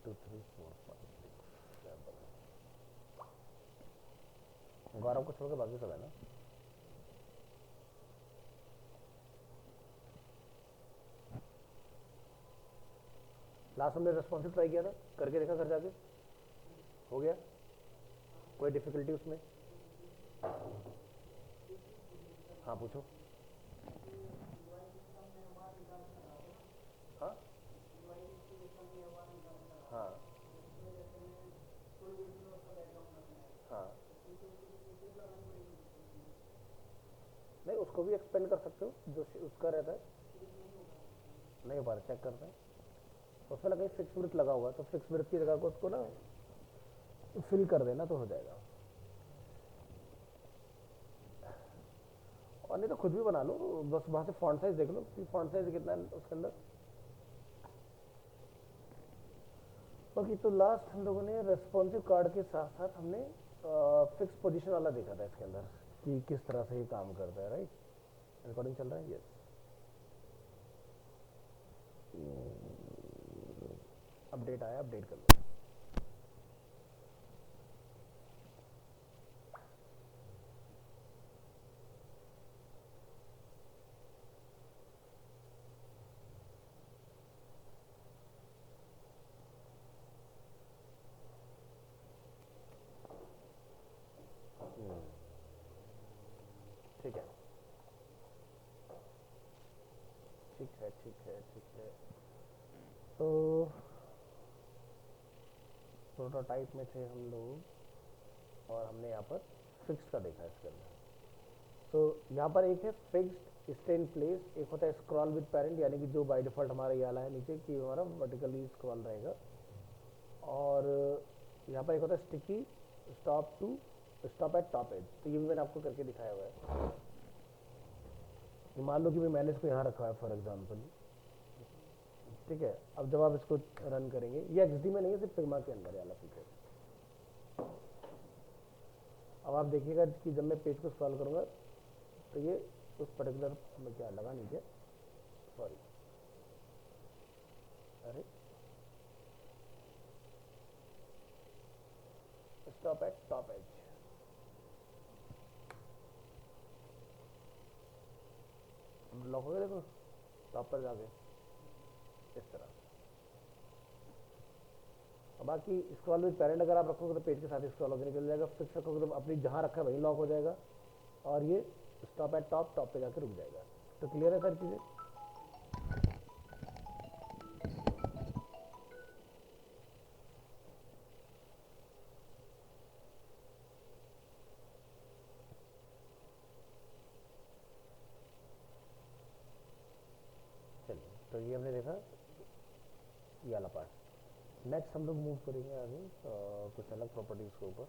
2 3 4 5 6 7। गौरव को छोड़ के बाकी सब है ना। लास्ट हमने रेस्पॉन्सिव ट्राई किया था, करके देखा घर जाके, हो गया? कोई डिफिकल्टी उसमें? हाँ पूछो। हाँ हाँ हाँ, नहीं उसको भी एक्सपेंड कर सकते हो जो उसका रहता है। नहीं हो पा रहा, चेक करते हैं। उसमें लगा फिक्स ब्रिथ लगा हुआ है, तो फिक्स ब्रिथ की जगह को उसको ना फिल कर देना तो हो जाएगा। और नहीं तो खुद भी बना लो, बस वहाँ से फॉन्ट साइज देख लो कि फॉन्ट साइज कितना है उसके अंदर। बाकी तो लास्ट हम लोगों ने रेस्पॉन्सिव कार्ड के साथ साथ हमने फिक्स पोजीशन वाला देखा था इसके अंदर कि किस तरह से ये काम करता है। राइट, रिकॉर्डिंग चल रहा है? यस। अपडेट आया, अपडेट कर लो। ठीक है ठीक है ठीक है ठीक है। तो प्रोटोटाइप में थे हम लोग और हमने यहाँ पर फिक्स का देखा इसके अंदर। तो यहाँ पर एक है फिक्स्ड स्टे इन प्लेस, एक होता है स्क्रॉल विद पेरेंट, यानी कि जो बाय डिफॉल्ट हमारा ये वाला है नीचे कि हमारा वर्टिकली स्क्रॉल रहेगा। और यहाँ पर एक होता है sticky stop at top edge, तो ये भी मैंने आपको करके दिखाया हुआ है। मान लो कि मैंने इसको यहाँ रखा है फॉर एग्जाम्पल, ठीक है। अब जब आप इसको रन करेंगे, ये एक्सडी में नहीं है, सिर्फ फिग्मा के अंदर वाला फीचर। अब आप देखिएगा कि जब मैं पेज को स्क्रॉल करूँगा तो ये उस पर्टिकुलर में क्या लगा नीचे, सॉरी, अरे stop at top edge, lock हो गया देखो टॉप पर जाके इस तरह। और बाकी स्क्रॉल विद पेरेंट अगर आप रखोगे तो पेज के साथ स्क्रॉल होकर निकल जाएगा। फिक्स रखोगे तो अपनी जहाँ रखा है वहीं लॉक हो जाएगा। और ये स्टॉप एट टॉप पे जाकर रुक जाएगा। तो क्लियर है सारी चीज़ें? चलिए, तो ये हमने देखा ये वाला पार्ट। नेक्स्ट हम लोग मूव करेंगे आगे कुछ अलग प्रॉपर्टीज़ के ऊपर।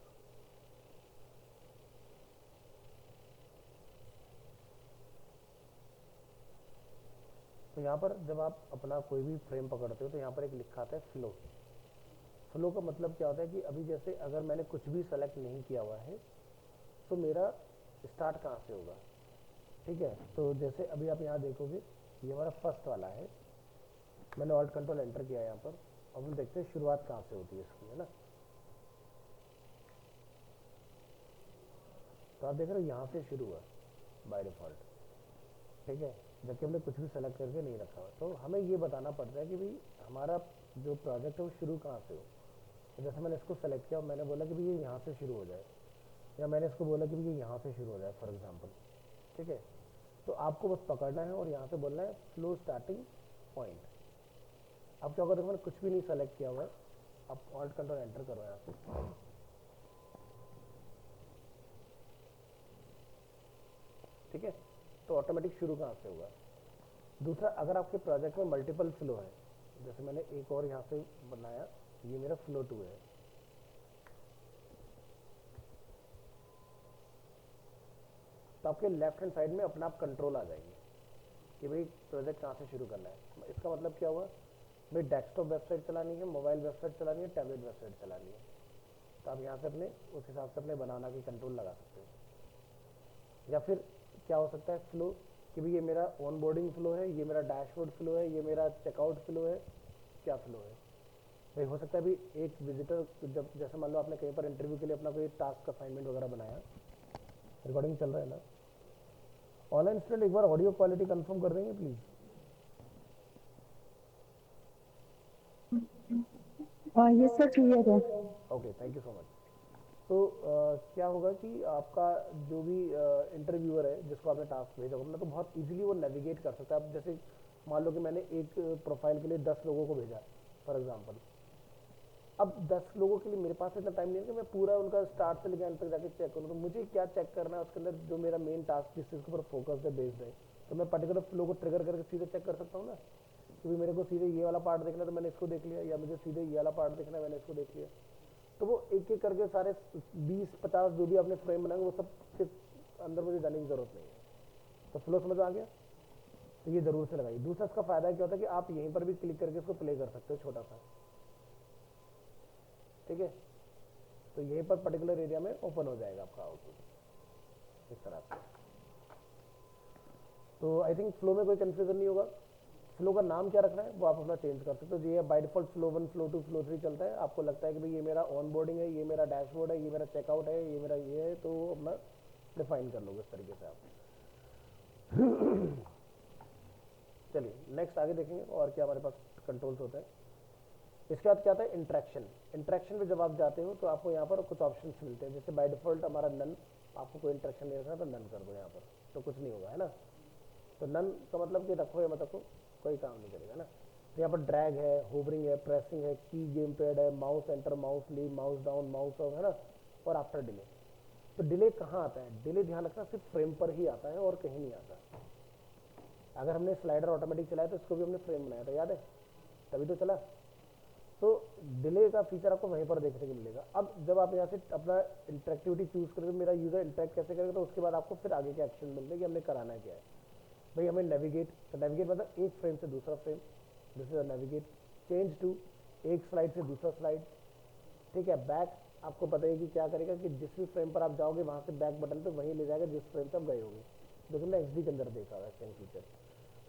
तो यहाँ पर जब आप अपना कोई भी फ्रेम पकड़ते हो तो यहाँ पर एक लिखा आता है फ्लो। फ्लो का मतलब क्या होता है कि अभी जैसे अगर मैंने कुछ भी सेलेक्ट नहीं किया हुआ है तो मेरा स्टार्ट कहाँ से होगा, ठीक है। तो जैसे अभी आप यहाँ देखोगे ये हमारा फर्स्ट वाला है, मैंने ऑल्ट कंट्रोल एंटर किया यहाँ पर। अब हम देखते हैं शुरुआत कहाँ से होती है इसकी, है ना। तो आप देख रहे हो यहाँ से शुरू हुआ बाय डिफॉल्ट, ठीक है, जबकि हमने कुछ भी सेलेक्ट करके नहीं रखा हुआ। तो हमें ये बताना पड़ता है कि भाई हमारा जो प्रोजेक्ट है वो शुरू कहाँ से हो। तो जैसे मैंने इसको सेलेक्ट किया और मैंने बोला कि भाई ये यहाँ से शुरू हो जाए, या मैंने इसको बोला कि भाई ये यहाँ से शुरू हो जाए फॉर एग्जाम्पल, ठीक है। तो आपको बस पकड़ना है और यहाँ से बोलना है फ्लो स्टार्टिंग पॉइंट। अब क्या होगा, देखो मैंने कुछ भी नहीं सेलेक्ट किया हुआ है। आप ऑल्ट कंट्रोल एंटर करो यहाँ से, ठीक है। तो ऑटोमेटिक शुरू कहाँ से होगा। दूसरा, अगर आपके प्रोजेक्ट में मल्टीपल फ्लो है, जैसे मैंने एक और यहाँ से बनाया, ये मेरा फ्लो 2 है, तो आपके लेफ्ट हैंड साइड में अपना आप कंट्रोल आ जाएंगे कि भाई प्रोजेक्ट कहाँ से शुरू करना है। इसका मतलब क्या हुआ, भाई डेस्कटॉप वेबसाइट चलानी है, मोबाइल वेबसाइट चलानी है, टैबलेट वेबसाइट चलानी है, तो आप यहाँ से अपने उस हिसाब से अपने बनाना की कंट्रोल लगा सकते हो। या फिर क्या हो सकता है फ्लो कि भाई ये मेरा ऑन बोर्डिंग फ्लो है, ये मेरा डैशबोर्ड फ्लो है, ये मेरा चेकआउट फ्लो है, क्या फ्लो है। भाई हो सकता है भी एक विजिटर जब जैसे मान लो आपने कहीं पर इंटरव्यू के लिए अपना कोई टास्क असाइनमेंट वगैरह बनाया, रिकॉर्डिंग चल रहा है ना, ऑनलाइन स्टूडेंट एक बार ऑडियो क्वालिटी कंफर्म कर देंगे प्लीज। ये सर क्लियर है। Okay, thank you so much. तो क्या होगा कि आपका जो भी इंटरव्यूअर है जिसको आपने टास्क भेजा होगा ना, तो बहुत इजीली वो नेविगेट कर सकता है। अब जैसे मान लो कि मैंने एक प्रोफाइल के लिए 10 लोगों को भेजा फॉर एग्जांपल, अब 10 लोगों के लिए मेरे पास इतना टाइम नहीं है कि मैं पूरा उनका स्टार्ट से लेकर एंड तक जाके चेक करूँ। तो मुझे क्या चेक करना है उसके अंदर, जो मेरा मेन टास्क जिस चीज़ के ऊपर फोकस है, बेस्ड है, तो मैं पर्टिकुलर फ्लो को ट्रिगर करके सीधे चेक कर सकता हूँ ना कि भाई मेरे को सीधे ये वाला पार्ट देखना है तो मैंने इसको देख लिया, या मुझे सीधे ये वाला पार्ट देखना है मैंने इसको देख लिया। तो वो एक एक करके सारे 20-50 जो भी आपने फ्रेम बनाएंगे वो सब के अंदर मुझे जाने की जरूरत नहीं है। तो फ्लो समझ आ गया, तो ये जरूर से लगाइए। दूसरा इसका फायदा क्या होता है कि आप यहीं पर भी क्लिक करके इसको प्ले कर सकते हो छोटा सा, ठीक है। तो यहीं पर पर्टिकुलर एरिया में ओपन हो जाएगा आपका आउटपुट इस तरह से। तो आई थिंक फ्लो में कोई कंफ्यूजन नहीं होगा। फ्लो का नाम क्या रखना है वो आप अपना चेंज कर सकते हो। ये by default flow 1, flow 2, flow 3 चलता है। आपको लगता है कि भाई ये मेरा ऑन बोर्डिंग है, ये मेरा डैशबोर्ड है, ये मेरा चेकआउट है, ये मेरा ये है, तो अपना डिफाइन कर लोगे इस तरीके से आप। चलिए नेक्स्ट आगे देखेंगे और क्या हमारे पास कंट्रोल्स होते हैं। इसके बाद क्या आता है, इंट्रैक्शन। इंट्रैक्शन में जब आप जाते हो तो आपको यहाँ पर कुछ ऑप्शंस मिलते हैं। जैसे बाय डिफॉल्ट हमारा नन, आपको कोई इंट्रैक्शन नहीं रखना तो नन कर दो यहाँ पर, तो कुछ नहीं होगा, है ना। तो नन का मतलब कि रखो या मत रखो कोई काम नहीं करेगा ना। तो यहाँ पर ड्रैग है, होवरिंग है, प्रेसिंग है, की गेम पैड है, mouse enter, mouse leave, mouse down, mouse of, है ना, और आफ्टर डिले। तो डिले कहाँ आता है, डिले ध्यान रखना सिर्फ फ्रेम पर ही आता है और कहीं नहीं आता। अगर हमने स्लाइडर ऑटोमेटिक चलाया तो इसको भी हमने फ्रेम बनाया था, याद है, तभी तो चला। तो डिले का फीचर आपको वहीं पर देखने को मिलेगा। अब जब आप यहाँ से अपना इंटरेक्टिविटी चूज करेंगे, मेरा यूजर इंटरेक्ट कैसे करेगा, तो उसके बाद आपको फिर आगे के एक्शन मिलते हैं कि हमने कराना क्या है। भाई हमें नेविगेट, तो नेविगेट मतलब एक फ्रेम से दूसरा frame, this is navigate. Change to, एक स्लाइड से दूसरा स्लाइड, ठीक है। बैक, आपको पता है कि क्या करेगा कि जिस भी फ्रेम पर आप जाओगे वहां से बैक बटन पे वहीं ले जाएगा जिस फ्रेम से आप गए होंगे, जो कि हमने एक्सडी के अंदर देखा है सेम फीचर।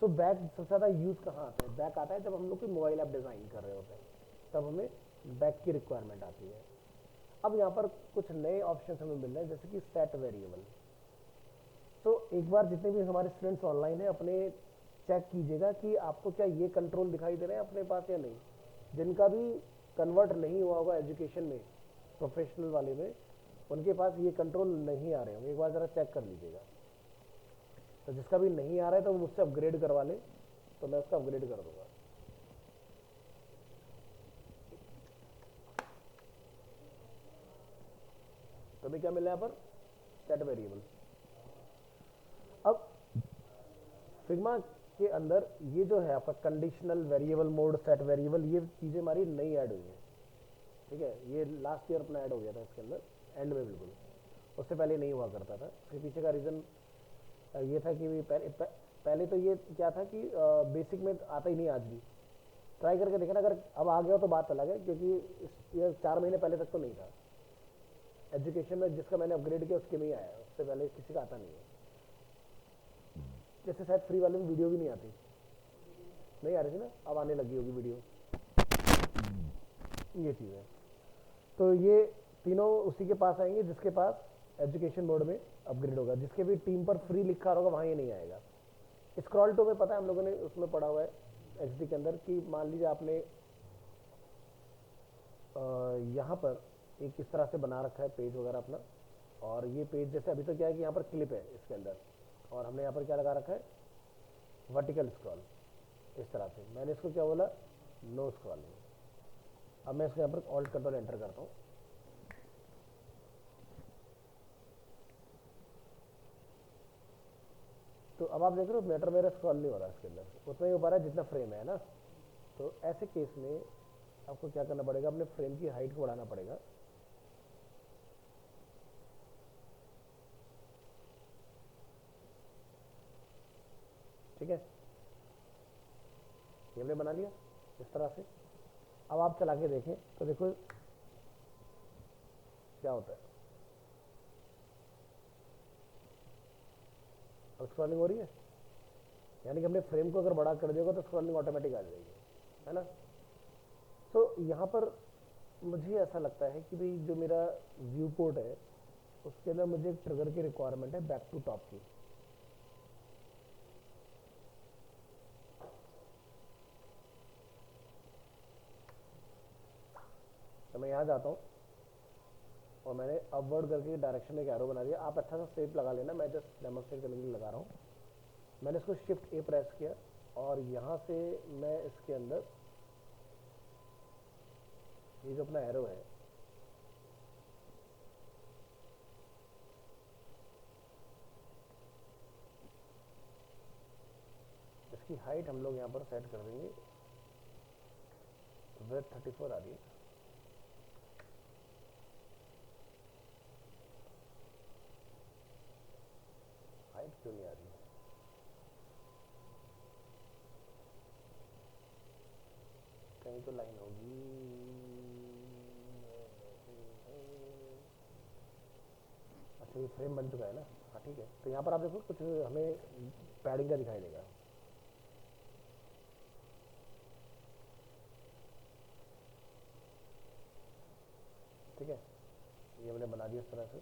सो बैक सबसे ज़्यादा यूज़ कहाँ आता है, बैक आता है जब हम लोग कोई मोबाइल ऐप डिज़ाइन कर रहे होते हैं, तब हमें बैक की रिक्वायरमेंट आती है। अब यहाँ पर कुछ नए ऑप्शन हमें मिल रहे हैं, जैसे कि सेट वेरिएबल। तो एक बार जितने भी हमारे स्टूडेंट्स ऑनलाइन हैं अपने चेक कीजिएगा कि आपको क्या ये कंट्रोल दिखाई दे रहे हैं अपने पास या नहीं। जिनका भी कन्वर्ट नहीं हुआ होगा एजुकेशन में, प्रोफेशनल वाले में, उनके पास ये कंट्रोल नहीं आ रहे होंगे, एक बार ज़रा चेक कर लीजिएगा। तो जिसका भी नहीं आ रहा है तो वो मुझसे अपग्रेड करवा ले, तो मैं उसका अपग्रेड कर दूंगा। तो अभी क्या मिला यहाँ पर, सेट वेरिएबल। अब फिग्मा के अंदर ये जो है आपका conditional variable mode, set variable, ये चीज़ें हमारी नई ऐड हुई हैं, ठीक है। ये लास्ट ईयर अपना ऐड हो गया था इसके अंदर, एंड में बिल्कुल, उससे पहले नहीं हुआ करता था। उसके पीछे का रीज़न ये था कि पहले तो ये क्या था कि बेसिक में आता ही नहीं आज भी। ट्राई करके देखना, अगर अब आ गया तो बात अलग है, क्योंकि ये 4 महीने पहले तक तो नहीं था। एजुकेशन में जिसका मैंने अपग्रेड किया उसके में ही आया है, उससे पहले किसी का आता नहीं है। जैसे शायद फ्री वाले में वीडियो भी नहीं आती, नहीं आ रही थी ना, अब आने लगी होगी वीडियो, ये चीज़ है। तो ये तीनों उसी के पास आएंगे जिसके पास एजुकेशन मोड में अपग्रेड होगा। जिसके भी टीम पर फ्री लिखा होगा वहाँ ये नहीं आएगा। स्क्रॉल टू में पता है हम लोगों ने उसमें पढ़ा हुआ है एक्सडी के अंदर कि मान लीजिए आपने यहाँ पर एक इस तरह से बना रखा है पेज वगैरह अपना, और ये पेज जैसे अभी तो क्या है कि यहाँ पर क्लिप है इसके अंदर, और हमने यहाँ पर क्या लगा रखा है, वर्टिकल स्क्रॉल, इस तरह से। मैंने इसको क्या बोला, नो स्क्रॉलिंग। अब मैं इसको यहाँ पर ऑल्ट कंट्रोल एंटर करता हूँ, तो अब आप देख रहे हो मैटर मेरा स्क्रॉल नहीं हो रहा इसके अंदर, उतना ही हो पा रहा है जितना फ्रेम है ना। तो ऐसे केस में आपको क्या करना पड़ेगा, अपने फ्रेम की हाइट को बढ़ाना पड़ेगा। ठीक है, ये हमने बना लिया इस तरह से। अब आप चला के देखें तो देखो क्या होता है, अब स्क्रॉलिंग हो रही है, यानी कि हमने फ्रेम को अगर बड़ा कर दिया तो स्क्रॉलिंग ऑटोमेटिक आ जाएगी, है ना। तो यहाँ पर मुझे ऐसा लगता है कि भाई जो मेरा व्यू पोर्ट है उसके अंदर मुझे एक ट्रिगर की रिक्वायरमेंट है बैक टू टॉप की। तो मैं यहाँ जाता हूँ और मैंने अपवर्ड करके डायरेक्शन में एक एरो बना दिया। आप अच्छा सा शेप लगा लेना, मैं जस्ट डेमोस्ट्रेट करने के लिए लगा रहा हूँ। मैंने इसको शिफ्ट ए प्रेस किया और यहाँ से मैं इसके अंदर ये जो अपना एरो है इसकी हाइट हम लोग यहाँ पर सेट कर देंगे, विड्थ 34 आ रही है। हाइट क्यों नहीं आ रही है? कहीं तो लाइन होगी। अच्छा ये फ्रेम बन चुका है ना, हाँ ठीक है। तो यहाँ पर आप देखो कुछ हमें पैडिंग का दिखाई देगा। ठीक है, ये हमने बना दिया इस तरह से।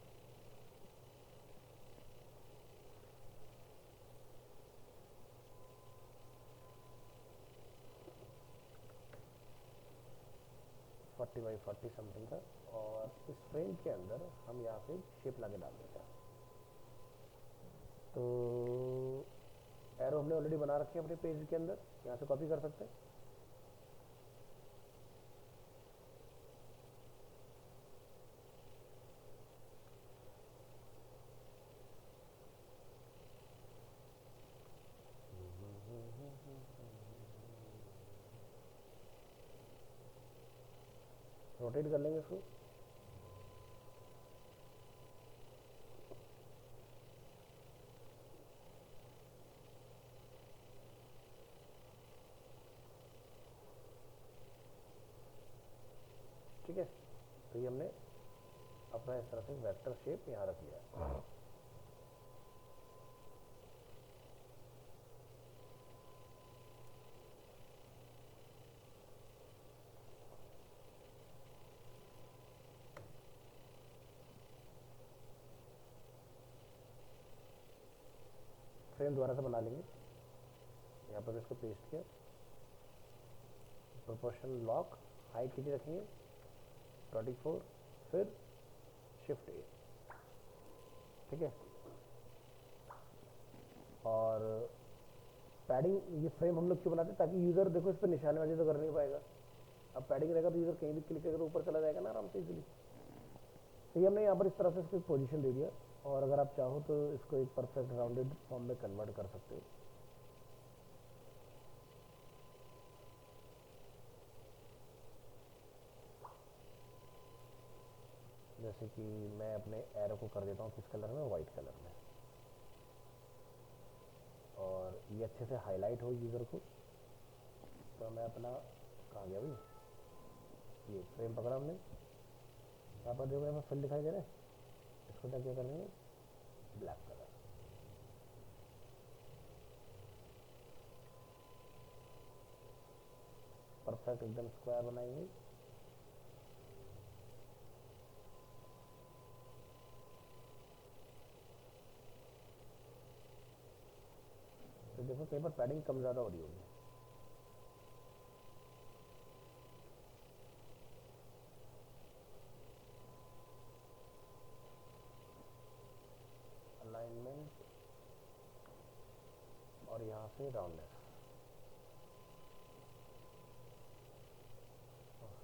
फोर्टी बाई 40 समथिंग का, और इस फ्रेम के अंदर हम यहाँ से शेप लाके डाल देते हैं। तो एरो हमने ऑलरेडी बना रखे हैं अपने पेज के अंदर, यहाँ से कॉपी कर सकते हैं। रोटेट कर लेंगे इसको। ठीक है, तो ये हमने अपना इस तरह से वेक्टर शेप यहाँ रख लिया। फ्रेम दोबारा से बना लेंगे। यहाँ पर इसको पेस्ट किया, प्रोपोर्शन लॉक, हाइट कितनी रखेंगे 24, फिर शिफ्ट ए। ठीक है, और पैडिंग, ये फ्रेम हम लोग क्यों बनाते हैं ताकि यूज़र देखो इस पर निशानेबाजी तो कर नहीं पाएगा। अब पैडिंग रहेगा तो यूज़र कहीं भी क्लिक करेगा तो ऊपर चला जाएगा ना आराम से इजीली। तो ये हमने यहाँ पर इस तरह से इसको पोजीशन दे दिया, और अगर आप चाहो तो इसको एक परफेक्ट राउंडेड फॉर्म में कन्वर्ट कर सकते हो। जैसे कि मैं अपने एरो को कर देता हूँ किस कलर में, वाइट कलर में, और ये अच्छे से हाईलाइट हो यूज़र को। तो मैं अपना, कहाँ गया भाई, ये फ्रेम पकड़ा हमने, यहाँ पर देखो यहाँ पर फिल दिखाई दे रहा है, इसको क्या करेंगे, ब्लैक कलर। परफेक्ट एकदम स्क्वायर बनाएंगे। तो देखो कहीं पर पैडिंग कम ज़्यादा हो रही होगी। अलाइनमेंट, और यहाँ से राउंडनेस,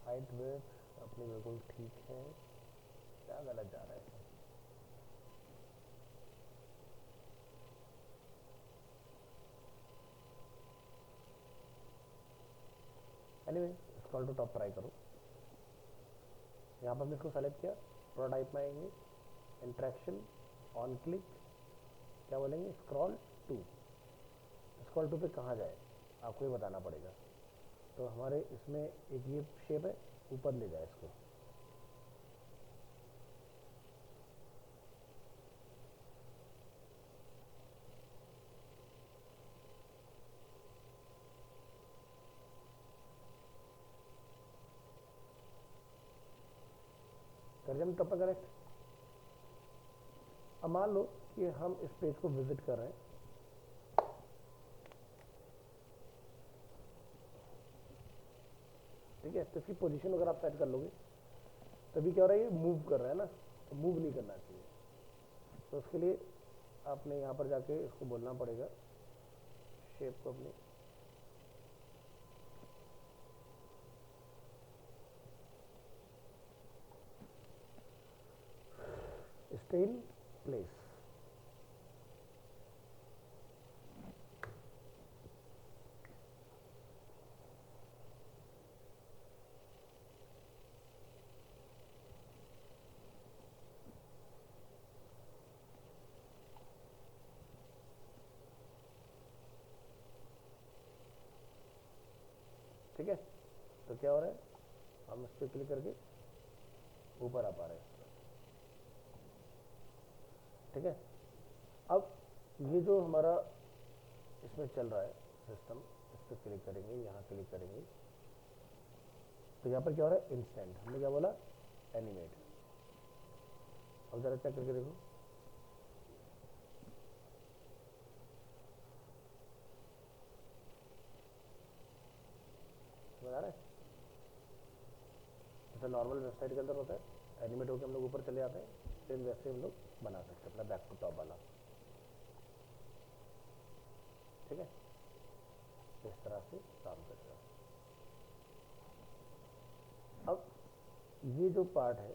हाइट विड्थ अपनी बिल्कुल ठीक है। क्या गलत जा रहा है? Anyway, scroll to top try करो। यहाँ पर हमने इसको सेलेक्ट किया, प्रोटोटाइप में आएंगे, इंट्रैक्शन, ऑन क्लिक, क्या बोलेंगे, स्क्रॉल टू। स्क्रॉल टू पे कहाँ जाए आपको ये बताना पड़ेगा। तो हमारे इसमें एक ये शेप है, ऊपर ले जाए इसको। वर्जन टॉप में करेक्ट। अब मान लो कि हम इस पेज को विजिट कर रहे हैं, ठीक है, तो इसकी पोजीशन अगर आप सेट कर लोगे तभी क्या हो रहा है, ये मूव कर रहा है ना, तो मूव नहीं करना चाहिए। तो उसके लिए आपने यहाँ पर जाके इसको बोलना पड़ेगा शेप को अपने स्टे इन प्लेस। ठीक है, तो क्या हो रहा है, हम इस पर क्लिक करके ऊपर आ पा रहे हैं। ठीक है, अब ये जो हमारा इसमें चल रहा है सिस्टम, इस पर क्लिक करेंगे, यहाँ क्लिक करेंगे, तो यहाँ पर क्या हो रहा है, इंस्टेंट, हमने क्या बोला, एनिमेट। अब जरा चेक करके देखो, समझ आ रहा है। जैसे नॉर्मल वेबसाइट के अंदर होता है, एनिमेट होकर हम लोग ऊपर चले जाते हैं, फिर वैसे हम लोग बना सकते हैं अपना बैक टू टॉप वाला। ठीक है, इस तरह से काम करेगा। अब ये जो पार्ट है,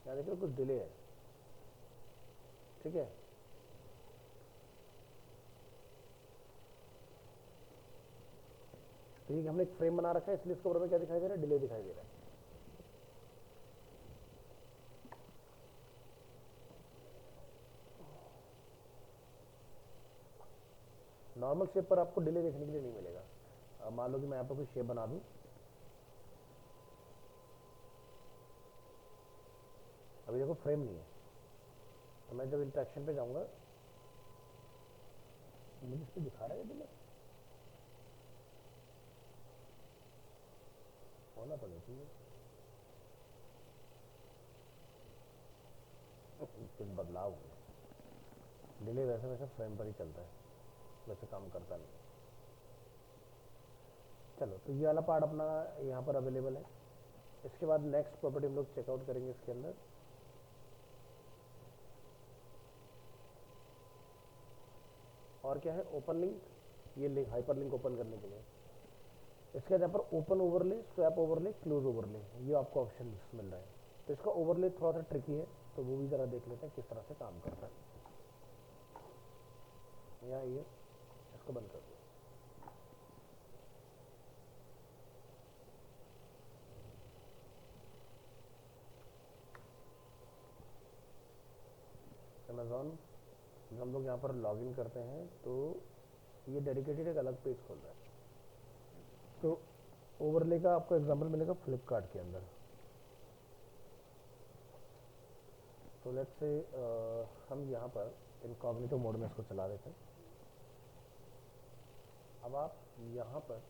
क्या देख रहे हो, कुछ डिले है। ठीक है, तो ये हमने एक फ्रेम बना रखा है, इसलिए इसके ऊपर में क्या दिखाई दे रहा है, डिले दिखाई दे रहा है। नॉर्मल शेप पर आपको डिले देखने के लिए नहीं मिलेगा। अब मान लो कि मैं यहाँ पर कोई शेप बना दूं, अभी देखो फ्रेम नहीं है, तो मैं जब इंटरेक्शन पे जाऊंगा मुझे इस पर दिखा रहा है डिले, होना तो नहीं चाहिए, कुछ बदलाव हुआ। डिले वैसे वैसे फ्रेम पर ही चलता है, वैसे काम करता नहीं। चलो, तो ये वाला पार्ट अपना यहाँ पर अवेलेबल है। इसके बाद नेक्स्ट प्रॉपर्टी हम लोग चेकआउट करेंगे इसके अंदर। और क्या है, ओपन लिंक, ये लिंक हाइपर लिंक ओपन करने के लिए। इसके बाद यहाँ पर open overlay, swap overlay, close overlay, ये आपको ऑप्शन मिल रहा है। तो इसका ओवरले थोड़ा सा ट्रिकी है, तो वो भी जरा देख लेते हैं किस तरह से काम करता है। यहाँ ये इसको बंद कर दो। अमेज़ॉन जब हम लोग यहाँ पर लॉगिन करते हैं तो ये डेडिकेटेड एक अलग पेज खोल रहा है। तो ओवरले का आपको एग्जांपल मिलेगा फ्लिपकार्ट के अंदर। तो लेट्स से हम यहाँ पर इनकॉग्निटो मोड में इसको चला देते हैं। अब आप यहाँ पर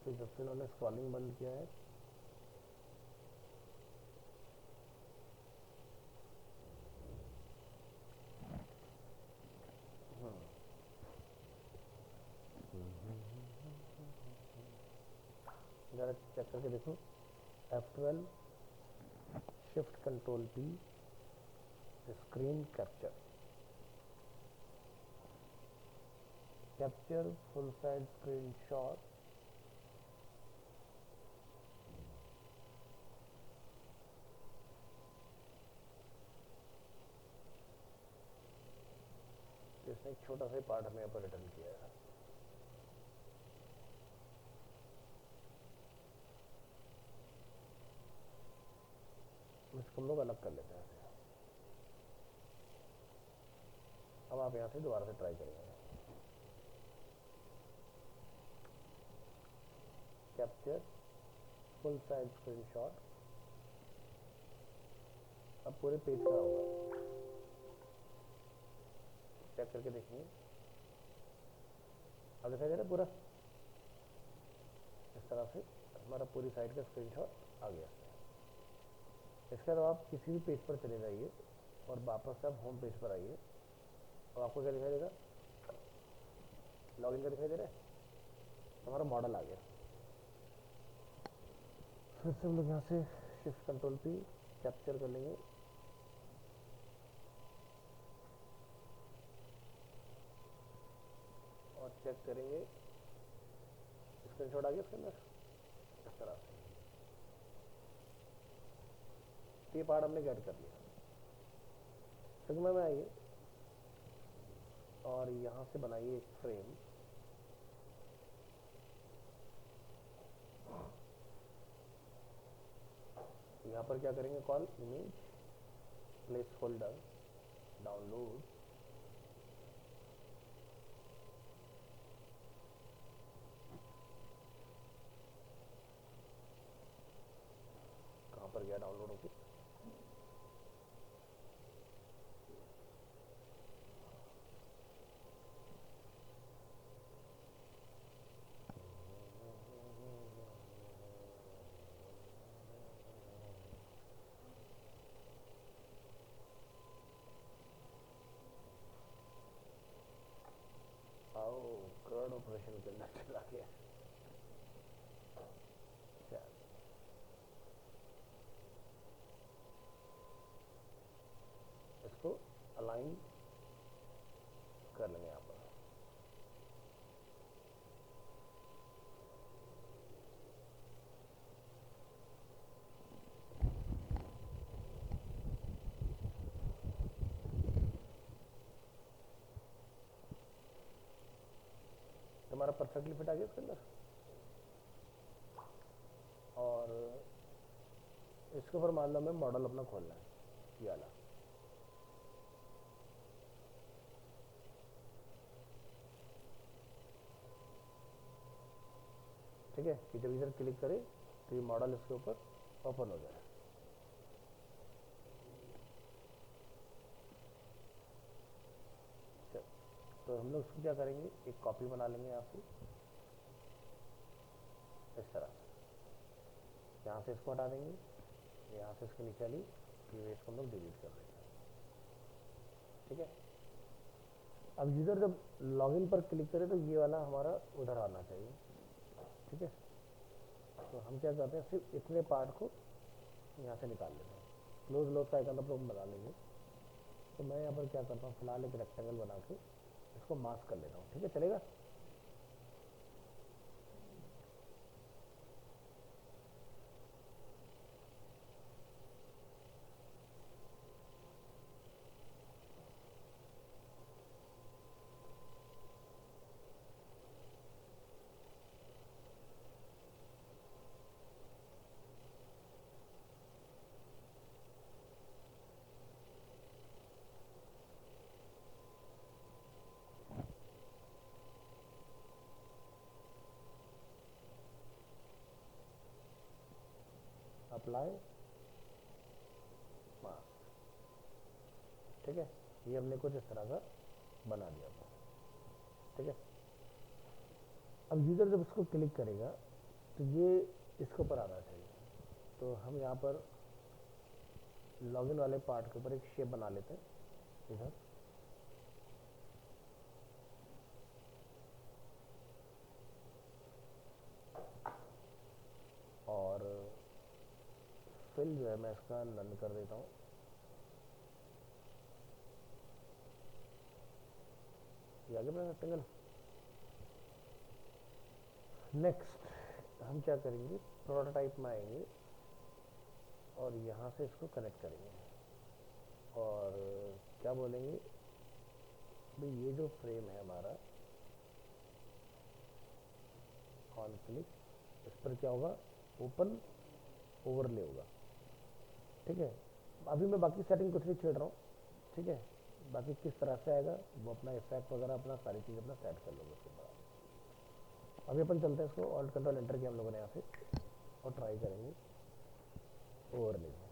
तो जब से इन्होंने स्क्रॉलिंग बंद किया है, जरा चेक करके देखो, F12 shift control P screen capture, capture full size screen shot, इसने एक छोटा सा पार्ट हमें यहाँ पर रिटर्न किया है। इसको हम लोग अलग कर लेते हैं। अब आप यहाँ से दोबारा से ट्राई करेंगे, कैप्चर फुल साइज स्क्रीनशॉट। अब पूरे पेज का होगा, चेक करके देखेंगे। अब दिखाई दे रहा है पूरा, इस तरह से हमारा पूरी साइट का स्क्रीनशॉट आ गया। इसके बाद आप किसी भी पेज पर चले जाइए और वापस आप होम पेज पर आइए और आपको क्या दिखाई देगा, लॉगिन का दिखाई दे रहा है, हमारा मॉडल आ गया। फिर से हम लोग यहाँ से शिफ्ट कंट्रोल पी कैप्चर कर लेंगे। और चेक करेंगे, स्क्रीनशॉट आ गया इसके अंदर इस तरह से। ये पार्ट हमने गेट कर लिया। फिग्मा में आइए और यहाँ से बनाइए एक फ्रेम। यहाँ पर क्या करेंगे, call image place holder download. कहाँ पर गया डाउनलोड होके, आओ कर्ड ऑपरेशन के अंदर चला गया। इसको अलाइन कर लेंगे यहाँ पर। हमारा परफेक्टली फिट आ गया इसके अंदर। और इसके ऊपर मान लो हमें मॉडल अपना खोलना है, ये वाला। ठीक है, कि जब इधर क्लिक करें तो ये मॉडल इसके ऊपर ओपन हो जाए। तो हम लोग इसको क्या करेंगे, एक कॉपी बना लेंगे यहाँ से इस तरह से। यहाँ से इसको हटा देंगे, यहाँ से इसके नीचे वाली इमेज को हम लोग डिलीट कर देंगे। ठीक है, अब यूज़र जब लॉगिन पर क्लिक करे तो ये वाला हमारा उधर आना चाहिए। ठीक है, तो हम क्या करते हैं, सिर्फ इतने पार्ट को यहाँ से निकाल लेते हैं। क्लोज लॉक का आइकन पर हम बना लेंगे। तो मैं यहाँ पर क्या करता हूँ, फिलहाल एक रेक्टेंगल बना के इसको मास्क कर लेता हूँ। ठीक है, चलेगा। Apply mask. ठीक है, ये हमने कुछ इस तरह का बना दिया था। ठीक है, अब यूज़र जब इसको क्लिक करेगा तो ये इसके ऊपर आना चाहिए। तो हम यहाँ पर लॉगिन वाले पार्ट के ऊपर एक शेप बना लेते हैं इधर। और फिल जो है मैं इसका नन कर देता हूँ। ये आगे बढ़ा रेक्टेंगल। नेक्स्ट हम क्या करेंगे, प्रोटोटाइप में आएंगे और यहाँ से इसको कनेक्ट करेंगे और क्या बोलेंगे भाई, ये जो फ्रेम है हमारा ऑन क्लिक, इस पर क्या होगा, ओपन ओवरले होगा। ठीक है, अभी मैं बाकी सेटिंग कुछ नहीं छेड़ रहा हूँ। ठीक है, बाकी किस तरह से आएगा वो अपना इफेक्ट वगैरह अपना सारी चीज़ अपना सेट कर लोगे उसके बाद। अभी अपन चलते हैं इसको, ऑल्ट कंट्रोल एंटर किया हम लोगों ने यहाँ से और ट्राई करेंगे ओवरले में।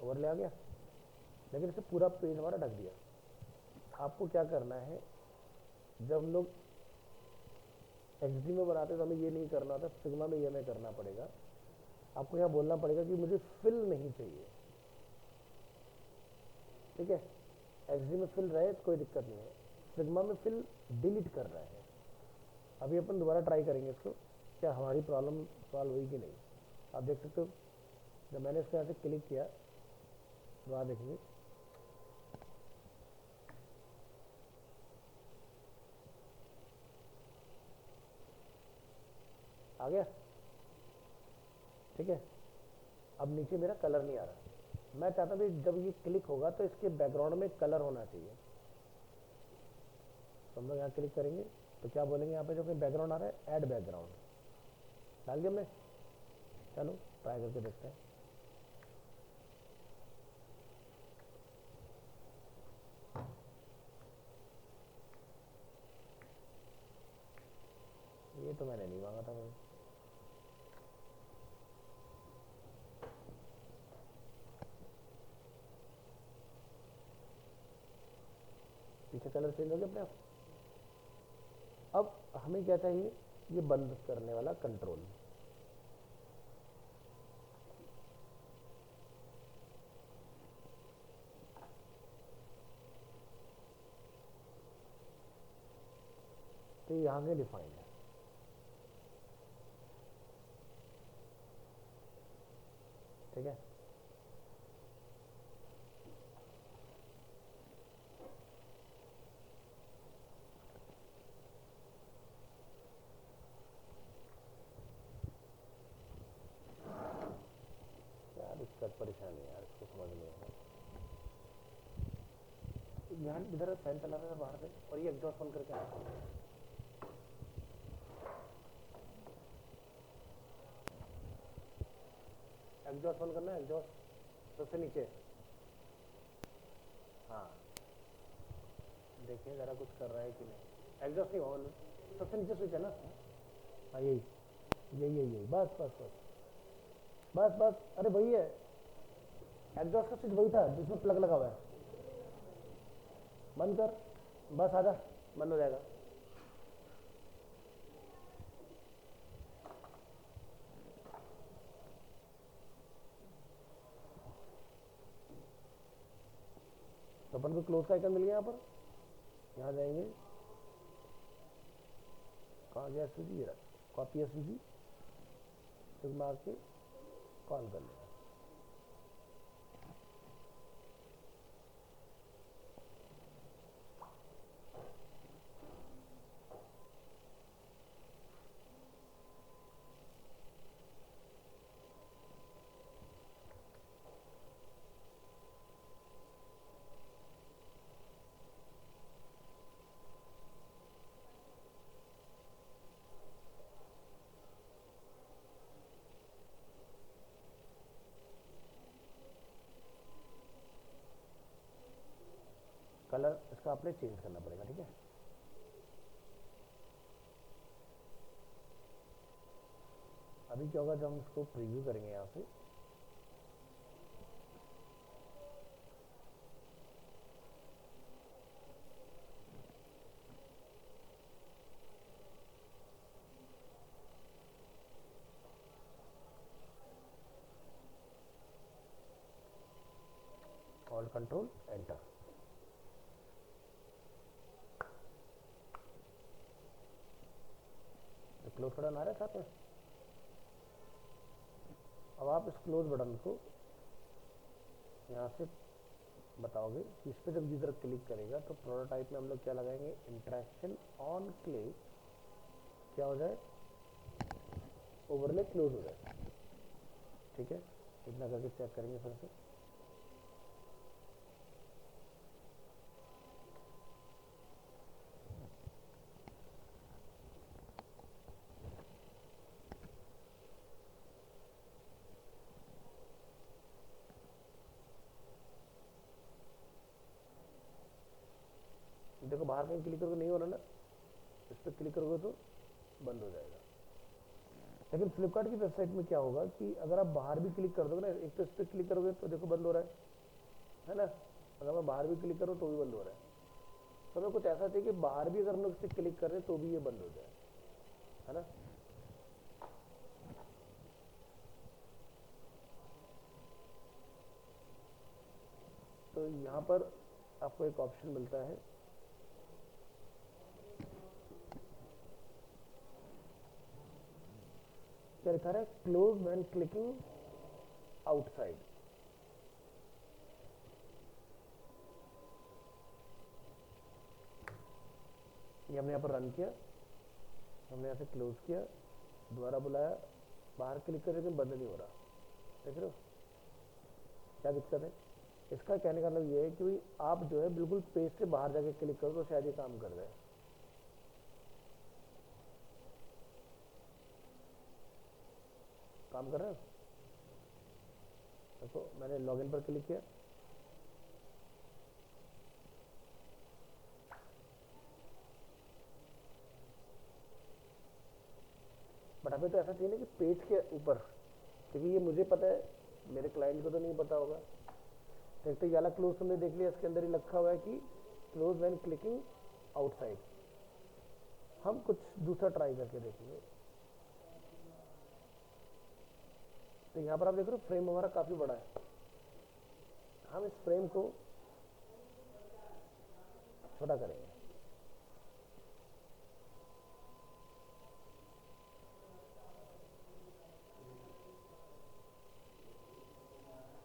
ओवरले आ गया, लेकिन इसे पूरा पेज हमारा ढक दिया। आपको क्या करना है, जब हम लोग एक्सडी में बनाते तो हमें ये नहीं करना होता, सिग्मा में ये हमें करना पड़ेगा। आपको यहाँ बोलना पड़ेगा कि मुझे फिल नहीं चाहिए, ठीक है। एक्सडी में फिल रहे तो कोई दिक्कत नहीं है, सिग्मा में फिल डिलीट कर रहा है। अभी अपन दोबारा ट्राई करेंगे इसको, क्या हमारी प्रॉब्लम सॉल्व हुई कि नहीं। आप देख सकते हो जब मैंने इसको यहाँ से क्लिक किया तो आप देखेंगे आ गया, ठीक है। अब नीचे मेरा कलर नहीं आ रहा। मैं चाहता हूँ कि जब ये क्लिक होगा तो इसके बैकग्राउंड में कलर होना चाहिए। तो हम लोग यहाँ क्लिक करेंगे तो क्या बोलेंगे, यहाँ पे जो बैकग्राउंड आ रहा है ऐड बैकग्राउंड डाल दिया हमने। चलो ट्राई करके देखते हैं। ये तो मैंने नहीं मांगा था भाई। पीछे कलर चेंज हो गया अपने आप। अब हमें क्या चाहिए, ये बंद करने वाला कंट्रोल। तो ये यहाँ के डिफाइंड है, ठीक है। क्या दिक्कत परेशानी है यार, इसको समझ नहीं है। यहाँ इधर फैन चला रहा है बाहर से, और ये एग्जॉस्ट बंद करके आया। एग्जॉस्ट बंद करना है, एग्जॉस्ट सबसे नीचे। हाँ देखिए ज़रा कुछ कर रहा है कि नहीं। एग्जॉस्ट नहीं ऑन, सबसे नीचे स्विच है ना। हाँ यही यही यही यही, बस बस बस बस बस। अरे वही है, एग्जॉस्ट का स्विच वही था जिसमें प्लग लगा हुआ है। बंद कर, बस आजा, बंद हो जाएगा। तो अपन को क्लोज का आइकन मिल गया यहाँ पर। यहाँ जाएंगे, कहाँ गया एसवीजी, ये कॉपी एसवीजी, मार के कॉल कर लेगा। कलर इसका आपने चेंज करना पड़ेगा, ठीक है। अभी क्या होगा, जब हम इसको प्रीव्यू करेंगे यहाँ से, ऑल्ट कंट्रोल एंटर। तो क्लोज बटन आ रहा है साथ में। अब आप इस क्लोज बटन को यहाँ से बताओगे कि इस पर जब यूजर क्लिक करेगा तो प्रोटोटाइप में हम लोग क्या लगाएंगे, इंटरेक्शन ऑन क्लिक क्या हो जाए, ओवरले क्लोज हो जाए, ठीक है। इतना करके चेक करेंगे फिर से। देखो बाहर कहीं क्लिक करोगे नहीं हो रहा ना, इस पर क्लिक करोगे तो बंद हो जाएगा। लेकिन फ्लिपकार्ट की वेबसाइट में क्या होगा कि अगर आप बाहर भी क्लिक कर दोगे ना, एक तो इस पर क्लिक करोगे तो देखो बंद हो रहा है ना, अगर मैं बाहर भी क्लिक करूँ तो भी बंद हो रहा है। तो हमें कुछ ऐसा चाहिए कि बाहर भी अगर हम लोग इस पर क्लिक कर रहे हैं तो भी ये बंद हो जाए, है ना। तो यहाँ पर आपको एक ऑप्शन मिलता है, क्या लिखा है, क्लोज व्हेन क्लिकिंग आउटसाइड। ये हमने यहाँ पर रन किया, हमने यहाँ से क्लोज किया, दोबारा बुलाया, बाहर क्लिक कर लेकिन बंद नहीं हो रहा, देख रहे हो क्या दिक्कत है। इसका कहने का मतलब ये है कि भाई आप जो है बिल्कुल पेज से बाहर जाके क्लिक करो तो शायद ये काम कर जाए। काम कर रहा है। देखो मैंने लॉगिन पर क्लिक किया, बट हमें तो ऐसा चाहिए ना कि पेज के ऊपर, क्योंकि ये मुझे पता है, मेरे क्लाइंट को तो नहीं पता होगा। एक तो ये वाला क्लोज हमने देख लिया, इसके अंदर ही लिखा हुआ है कि क्लोज व्हेन क्लिकिंग आउटसाइड। हम कुछ दूसरा ट्राई करके देखेंगे। तो यहाँ पर आप देख रहे हो फ्रेम हमारा काफी बड़ा है, हम इस फ्रेम को छोटा करेंगे।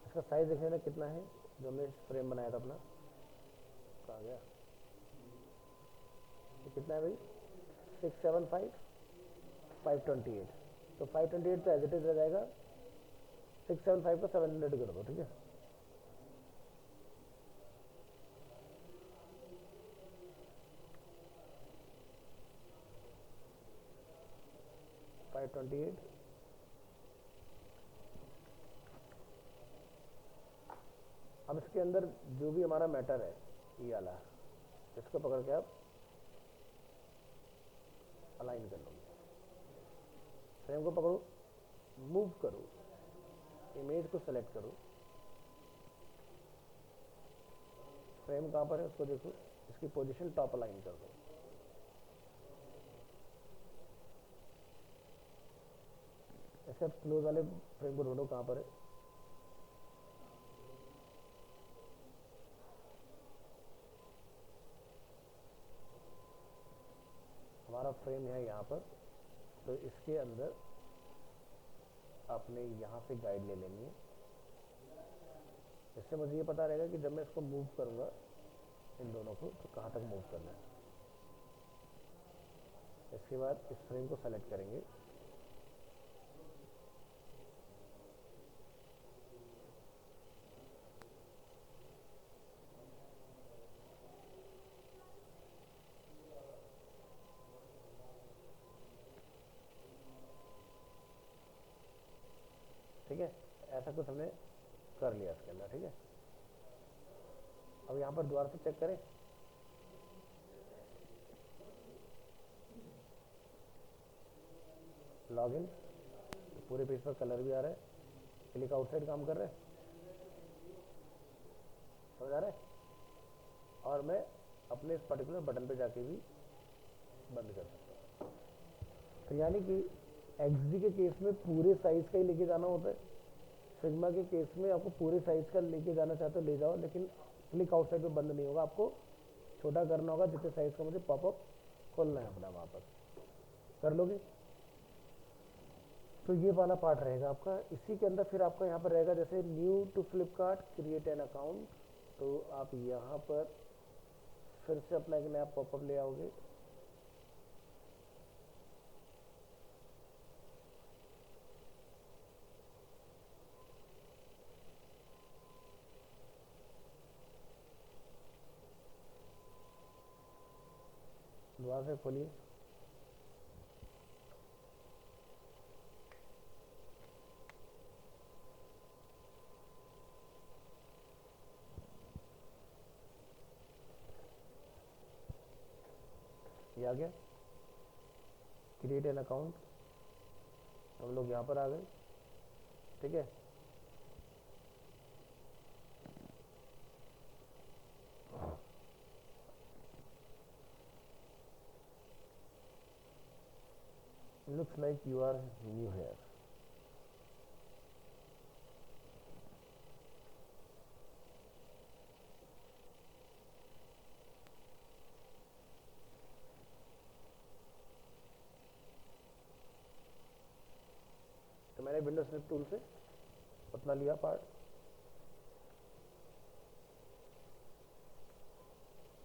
इसका साइज देखने ना कितना है, जो हमने फ्रेम बनाया था अपना, कहाँ गया, ये कितना है भाई, 675 528। तो 528 तो एज इट इज रह जाएगा, 675 को 700 कर दो, ठीक है। अब इसके अंदर जो भी हमारा मैटर है, ये वाला, इसको पकड़ के आप अलाइन कर लो, फ्रेम को पकड़ो, मूव करो, इमेज को सेलेक्ट करो, फ्रेम कहाँ पर है उसको देखो, इसकी पोजीशन टॉप अलाइन कर दो। ऐसे क्लोज वाले फ्रेम को ढूंढो कहाँ पर है, हमारा फ्रेम है यहाँ पर। तो इसके अंदर आपने यहाँ से गाइड ले लेनी है, इससे मुझे ये पता रहेगा कि जब मैं इसको मूव करूँगा इन दोनों को तो कहाँ तक मूव करना है। इसके बाद इस फ्रेम को सेलेक्ट करेंगे, ठीक है। ऐसा कुछ हमने कर लिया इसके अंदर, ठीक है। अब यहाँ पर दोबारा से चेक करें, लॉगिन, तो पूरे पेज पर कलर भी आ रहा है, क्लिक आउटसाइड काम कर रहा है, समझ आ रहा है। और मैं अपने इस पर्टिकुलर बटन पे जाके भी बंद कर सकता हूँ। तो यानी कि XD के केस में पूरे साइज का ही लेके जाना होता है, सिग्मा के केस में आपको पूरे साइज का लेके जाना चाहते हो ले जाओ, लेकिन क्लिक आउटसाइड पे बंद नहीं होगा, आपको छोटा करना होगा, जितने साइज का मुझे पॉपअप खोलना है अपना वहाँ पर कर लोगे। तो ये वाला पार्ट रहेगा आपका। इसी के अंदर फिर आपका यहाँ पर रहेगा जैसे new to Flipkart, create an account. तो आप यहाँ पर फिर से अपना एक नया पॉपअप ले आओगे, दोबारा से खोलिए, ये आ गया, क्रिएट एन अकाउंट, हम लोग यहाँ पर आ गए, ठीक है। Looks like you are new here. तो मैंने विंडो स्निप टूल से अपना लिया पार्ट,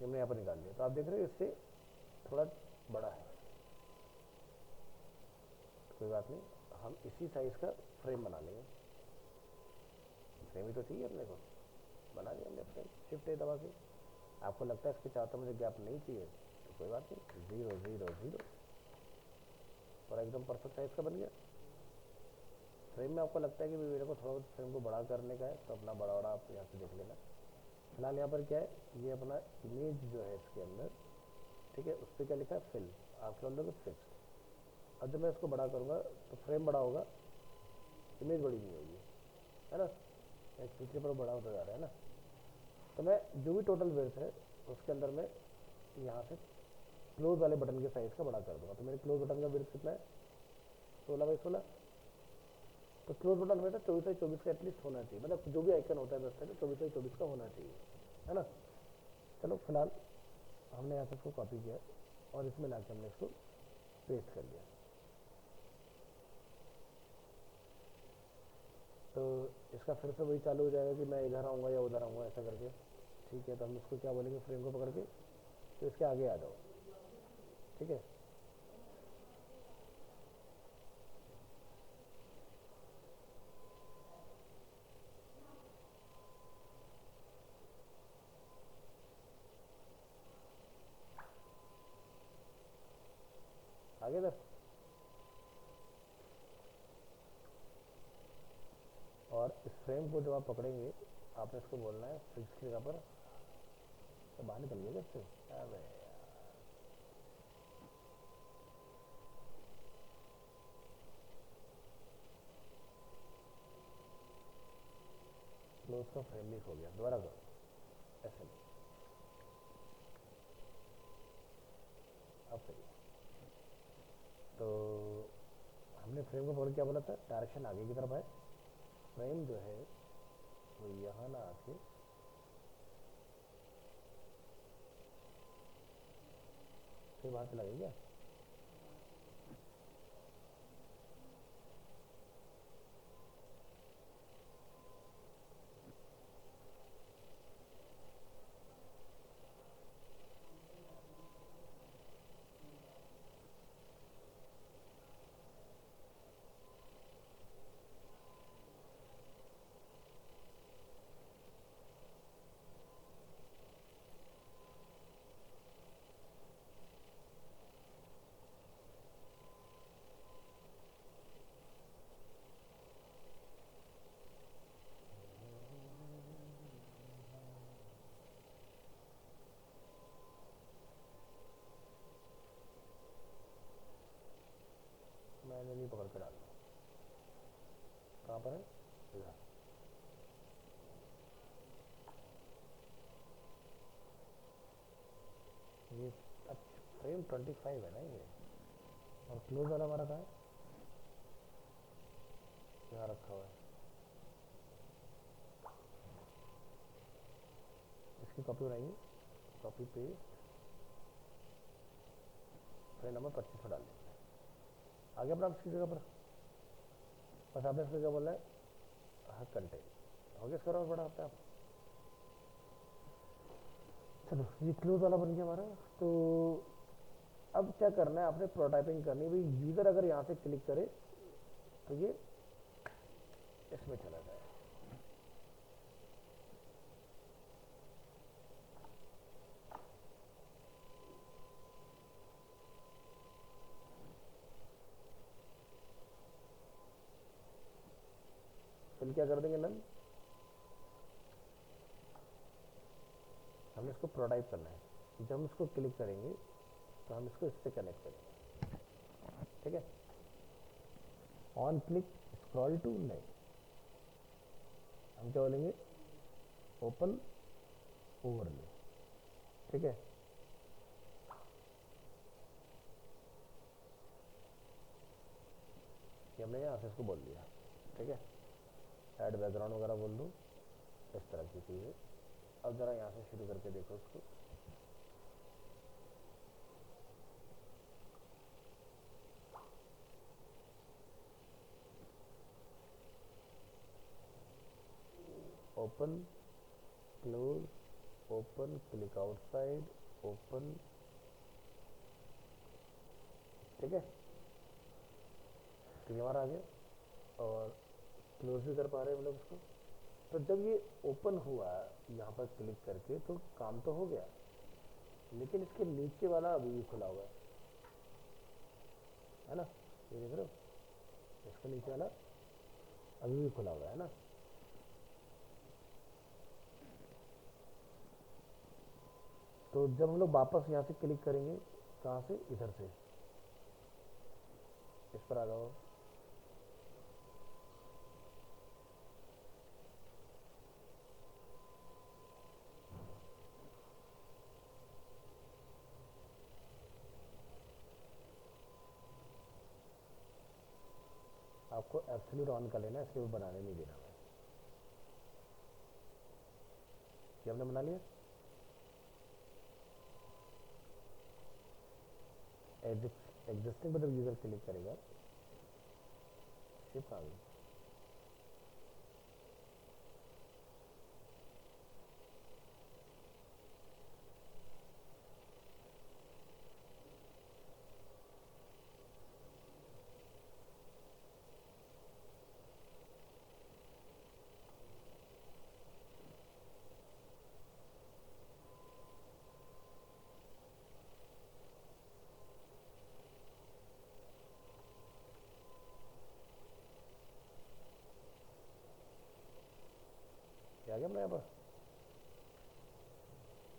हमने यहाँ पर निकाल लिया। तो आप देख रहे हो इससे थोड़ा बड़ा है, कोई बात नहीं, हम इसी साइज का फ्रेम बना लेंगे। फ्रेम ही तो चाहिए अपने को, बना लिया हमने फ्रेम, शिफ्ट ए दबा के। आपको लगता है इसके चारों तरफ मुझे गैप नहीं चाहिए तो कोई बात नहीं, 0 0 0 और एकदम परफेक्ट साइज का बन गया। फ्रेम में आपको लगता है कि मेरे को थोड़ा बहुत फ्रेम को बड़ा करने का है तो अपना बड़ा बड़ा आप यहाँ से देख लेना। फिलहाल यहाँ पर क्या है, ये अपना इमेज जो है इसके अंदर, ठीक है, उस पर क्या लिखा है, फिल, आपके अंदर को फिक्स। अब जब मैं इसको बड़ा करूँगा तो फ्रेम बड़ा होगा, इमेज बड़ी नहीं होगी, है ना, एक पिछले पर बड़ा होता जा रहा है ना। तो मैं जो भी टोटल विड्थ है उसके अंदर में यहाँ से क्लोज वाले बटन के साइज का बड़ा कर दूंगा। तो मेरे क्लोज बटन का विड्थ कितना है, 16 बाई 16। तो क्लोज बटन हमेशा 24 बाई 24 का एटलीस्ट होना चाहिए, मतलब जो भी आइकन होता है वेबसाइट में 24 बाई 24 का होना चाहिए, है ना। चलो फिलहाल हमने यहाँ से इसको कॉपी किया और इसमें लाके हमने इसको पेस्ट कर लिया। तो इसका फिर से वही चालू हो जाएगा कि मैं इधर आऊँगा या उधर आऊँगा ऐसा करके, ठीक है। तो हम इसको क्या बोलेंगे, फ्रेम को पकड़ के तो इसके आगे आ जाओ, ठीक है। आगे इधर, और इस फ्रेम को जब आप पकड़ेंगे आपने इसको बोलना है फिक्स की जगह पर। तो बाहर निकल गया इससे, अबे क्लोज का फ्रेम भी खो गया, दोबारा करो ऐसे नहीं, अब सही। तो हमने फ्रेम को पकड़ क्या बोला था, डायरेक्शन आगे की तरफ है, फ्रेम जो है वो यहाँ ना आके फिर बाहर चला गया क्या। मैंने नहीं पकड़ के डाला, कहाँ पर है, इधर। ये अच्छा फ्रेम 25 है ना ये, और क्लोज वाला हमारा कहाँ है, यहाँ रखा हुआ है। इसकी कॉपी बनाइए, कॉपी पेस्ट, फ्रेम नंबर 25 डाल देंगे आगे अपना इसकी जगह पर। बस आपने इसको क्या बोला है, हाँ कंटेंट हो गया, इसका और बड़ा होता है आप। चलो ये क्लोज वाला बन गया हमारा। तो अब क्या करना है, आपने प्रोटाइपिंग करनी है भाई। यूज़र अगर यहाँ से क्लिक करे तो ये इसमें चला जाए, फिर क्या कर देंगे नन, हमने इसको प्रोटाइप करना है। जब हम इसको क्लिक करेंगे तो हम इसको इससे कनेक्ट करेंगे, ठीक है। ऑन क्लिक स्क्रॉल टू नहीं, हम क्या बोलेंगे, ओपन ओवरले, ठीक है। ये हमने यहाँ से इसको बोल दिया, ठीक है। ऐड बैकग्राउंड वगैरह बोल दूँ, इस तरह की चीज़ें। अब ज़रा यहाँ से शुरू करके देखो उसको। Open, close, open, click outside, open, ठीक है। तो ये हमारा आ गया और क्लोज भी कर पा रहे हैं हम लोग इसको। तो जब ये ओपन हुआ यहाँ पर क्लिक करके तो काम तो हो गया, लेकिन इसके नीचे वाला अभी भी खुला हुआ है ना, ये देख रहे हो, इसके नीचे वाला अभी भी खुला हुआ है ना। तो जब हम लोग वापस यहाँ से क्लिक करेंगे, कहाँ से, इधर से, इस पर आ जाओ। आपको एब्सोल्यूट ऑन कर लेना, इसलिए वो बनाने नहीं देना मैं। ये हमने बना लिया। एग्जिस्टिंग पर जब यूज़र क्लिक करेगा, शिप आ गई। क्या आ गया अपने यहाँ पर।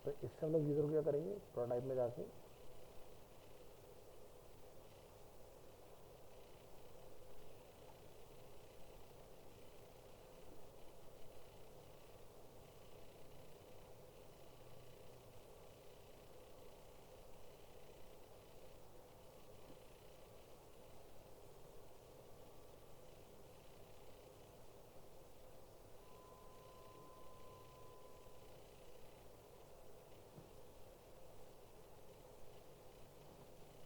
तो इससे हम लोग यूज़र को क्या करेंगे, प्रोटोटाइप में जाके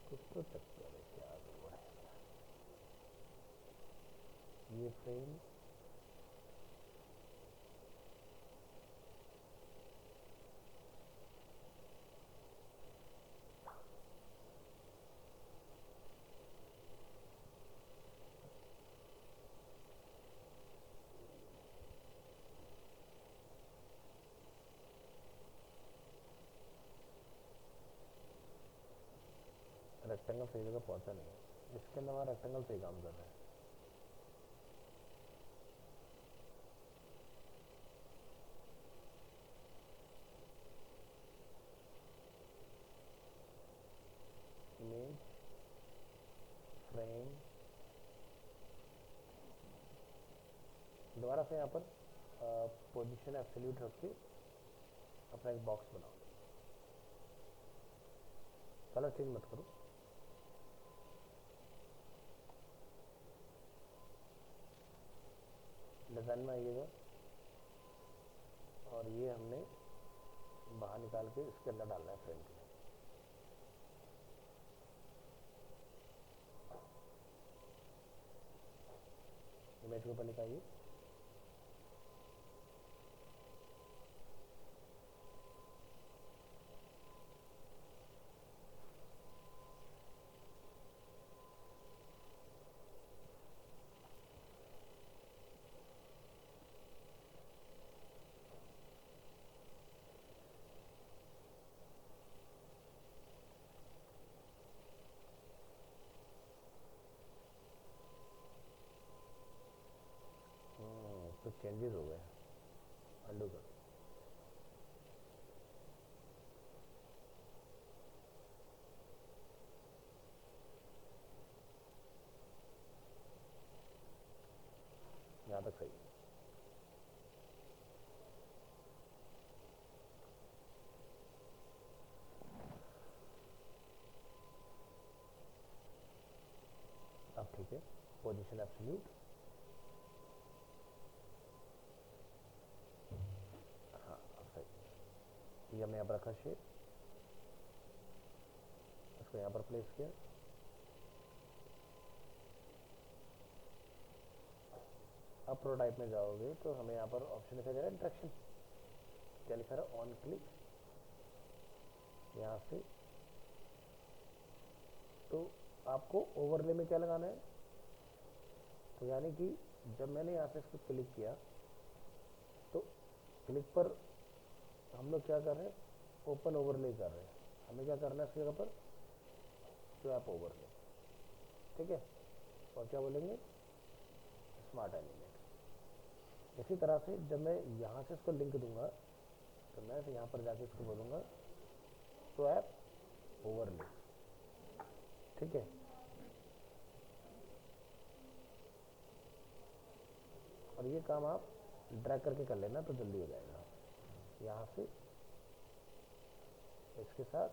कुछ तो चक्कर है, क्या हुआ है। ये फ्रेम रेक्टेंगल सही जगह पहुंचा नहीं है, इसके अंदर हमारा रेक्टेंगल सही काम कर रहा है। इमेज, फ्रेम, दोबारा से यहाँ पर पोजीशन एब्सोल्यूट रख के अपना एक बॉक्स बनाओ। कलर चेंज मत करो, डिज़ाइन में आइएगा और ये हमने बाहर निकाल के इसके अंदर डालना है फ्रेम के। इमेज के ऊपर निकालिए, तो चेंजेस हो गए, अंडू कर। तक सही है। अब ठीक है, पोजीशन एब्सोल्यूट, हाँ अब सही। ये हमने यहाँ पर रखा शेप, इसको यहाँ पर प्लेस किया। अब प्रोटोटाइप में जाओगे तो हमें यहाँ पर ऑप्शन दिखाई दे रहा है इंटरेक्शन, क्या लिखा रहा है, ऑन क्लिक, यहाँ से। तो आपको ओवरले में क्या लगाना है, तो यानी कि जब मैंने यहाँ से इसको क्लिक किया तो क्लिक पर हम लोग क्या कर रहे हैं, ओपन ओवरले कर रहे हैं। हमें क्या करना है इसकी जगह पर, स्वैप ओवरले, ठीक है। और क्या बोलेंगे, स्मार्ट एनिमेट। इसी तरह से जब मैं यहाँ से इसको लिंक दूंगा तो मैं यहाँ पर जाके इसको बोलूँगा स्वैप ओवरले, ठीक है। और ये काम आप ड्रैग करके कर लेना तो जल्दी हो जाएगा। यहाँ से इसके साथ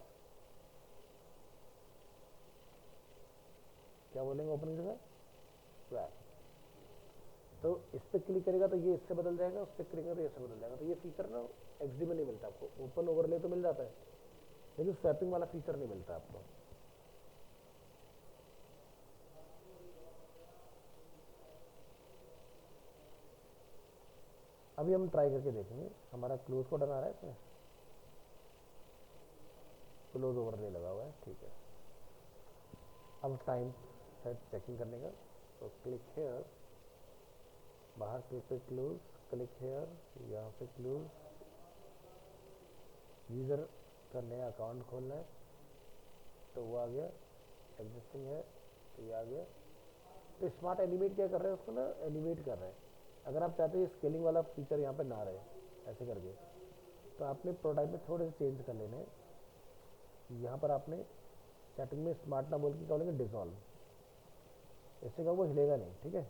क्या बोलेंगे, ओपन की जगह स्वैप। तो इस पर क्लिक करेगा तो ये इससे बदल जाएगा, उस पर क्लिक करेगा तो इससे बदल जाएगा। तो ये फीचर ना एक्सडी में नहीं मिलता आपको, ओपन ओवरले तो मिल जाता है लेकिन स्वैपिंग वाला फीचर नहीं मिलता आपको। अभी हम ट्राई करके देखेंगे। हमारा क्लोज बटन आ रहा है इसमें, क्लोज ओवरले लगा हुआ है, ठीक है। अब टाइम है चेकिंग करने का, तो क्लिक हेयर, बाहर क्लिक पे क्लोज, क्लिक हेयर, यहाँ पे क्लोज। यूज़र का नया अकाउंट खोलना है तो वो आ गया, एग्जिस्टिंग है तो ये आ गया। तो स्मार्ट एनिमेट क्या कर रहे हैं, उसको ना एनिमेट कर रहे हैं। अगर आप चाहते हैं स्केलिंग वाला फीचर यहाँ पे ना रहे ऐसे करके, तो आपने प्रोटोटाइप में थोड़े से चेंज कर लेने हैं। यहाँ पर आपने सेटिंग में स्मार्ट ना बोल के क्या बोलेंगे, डिसॉल्व। इससे क्या वो हिलेगा नहीं, ठीक है।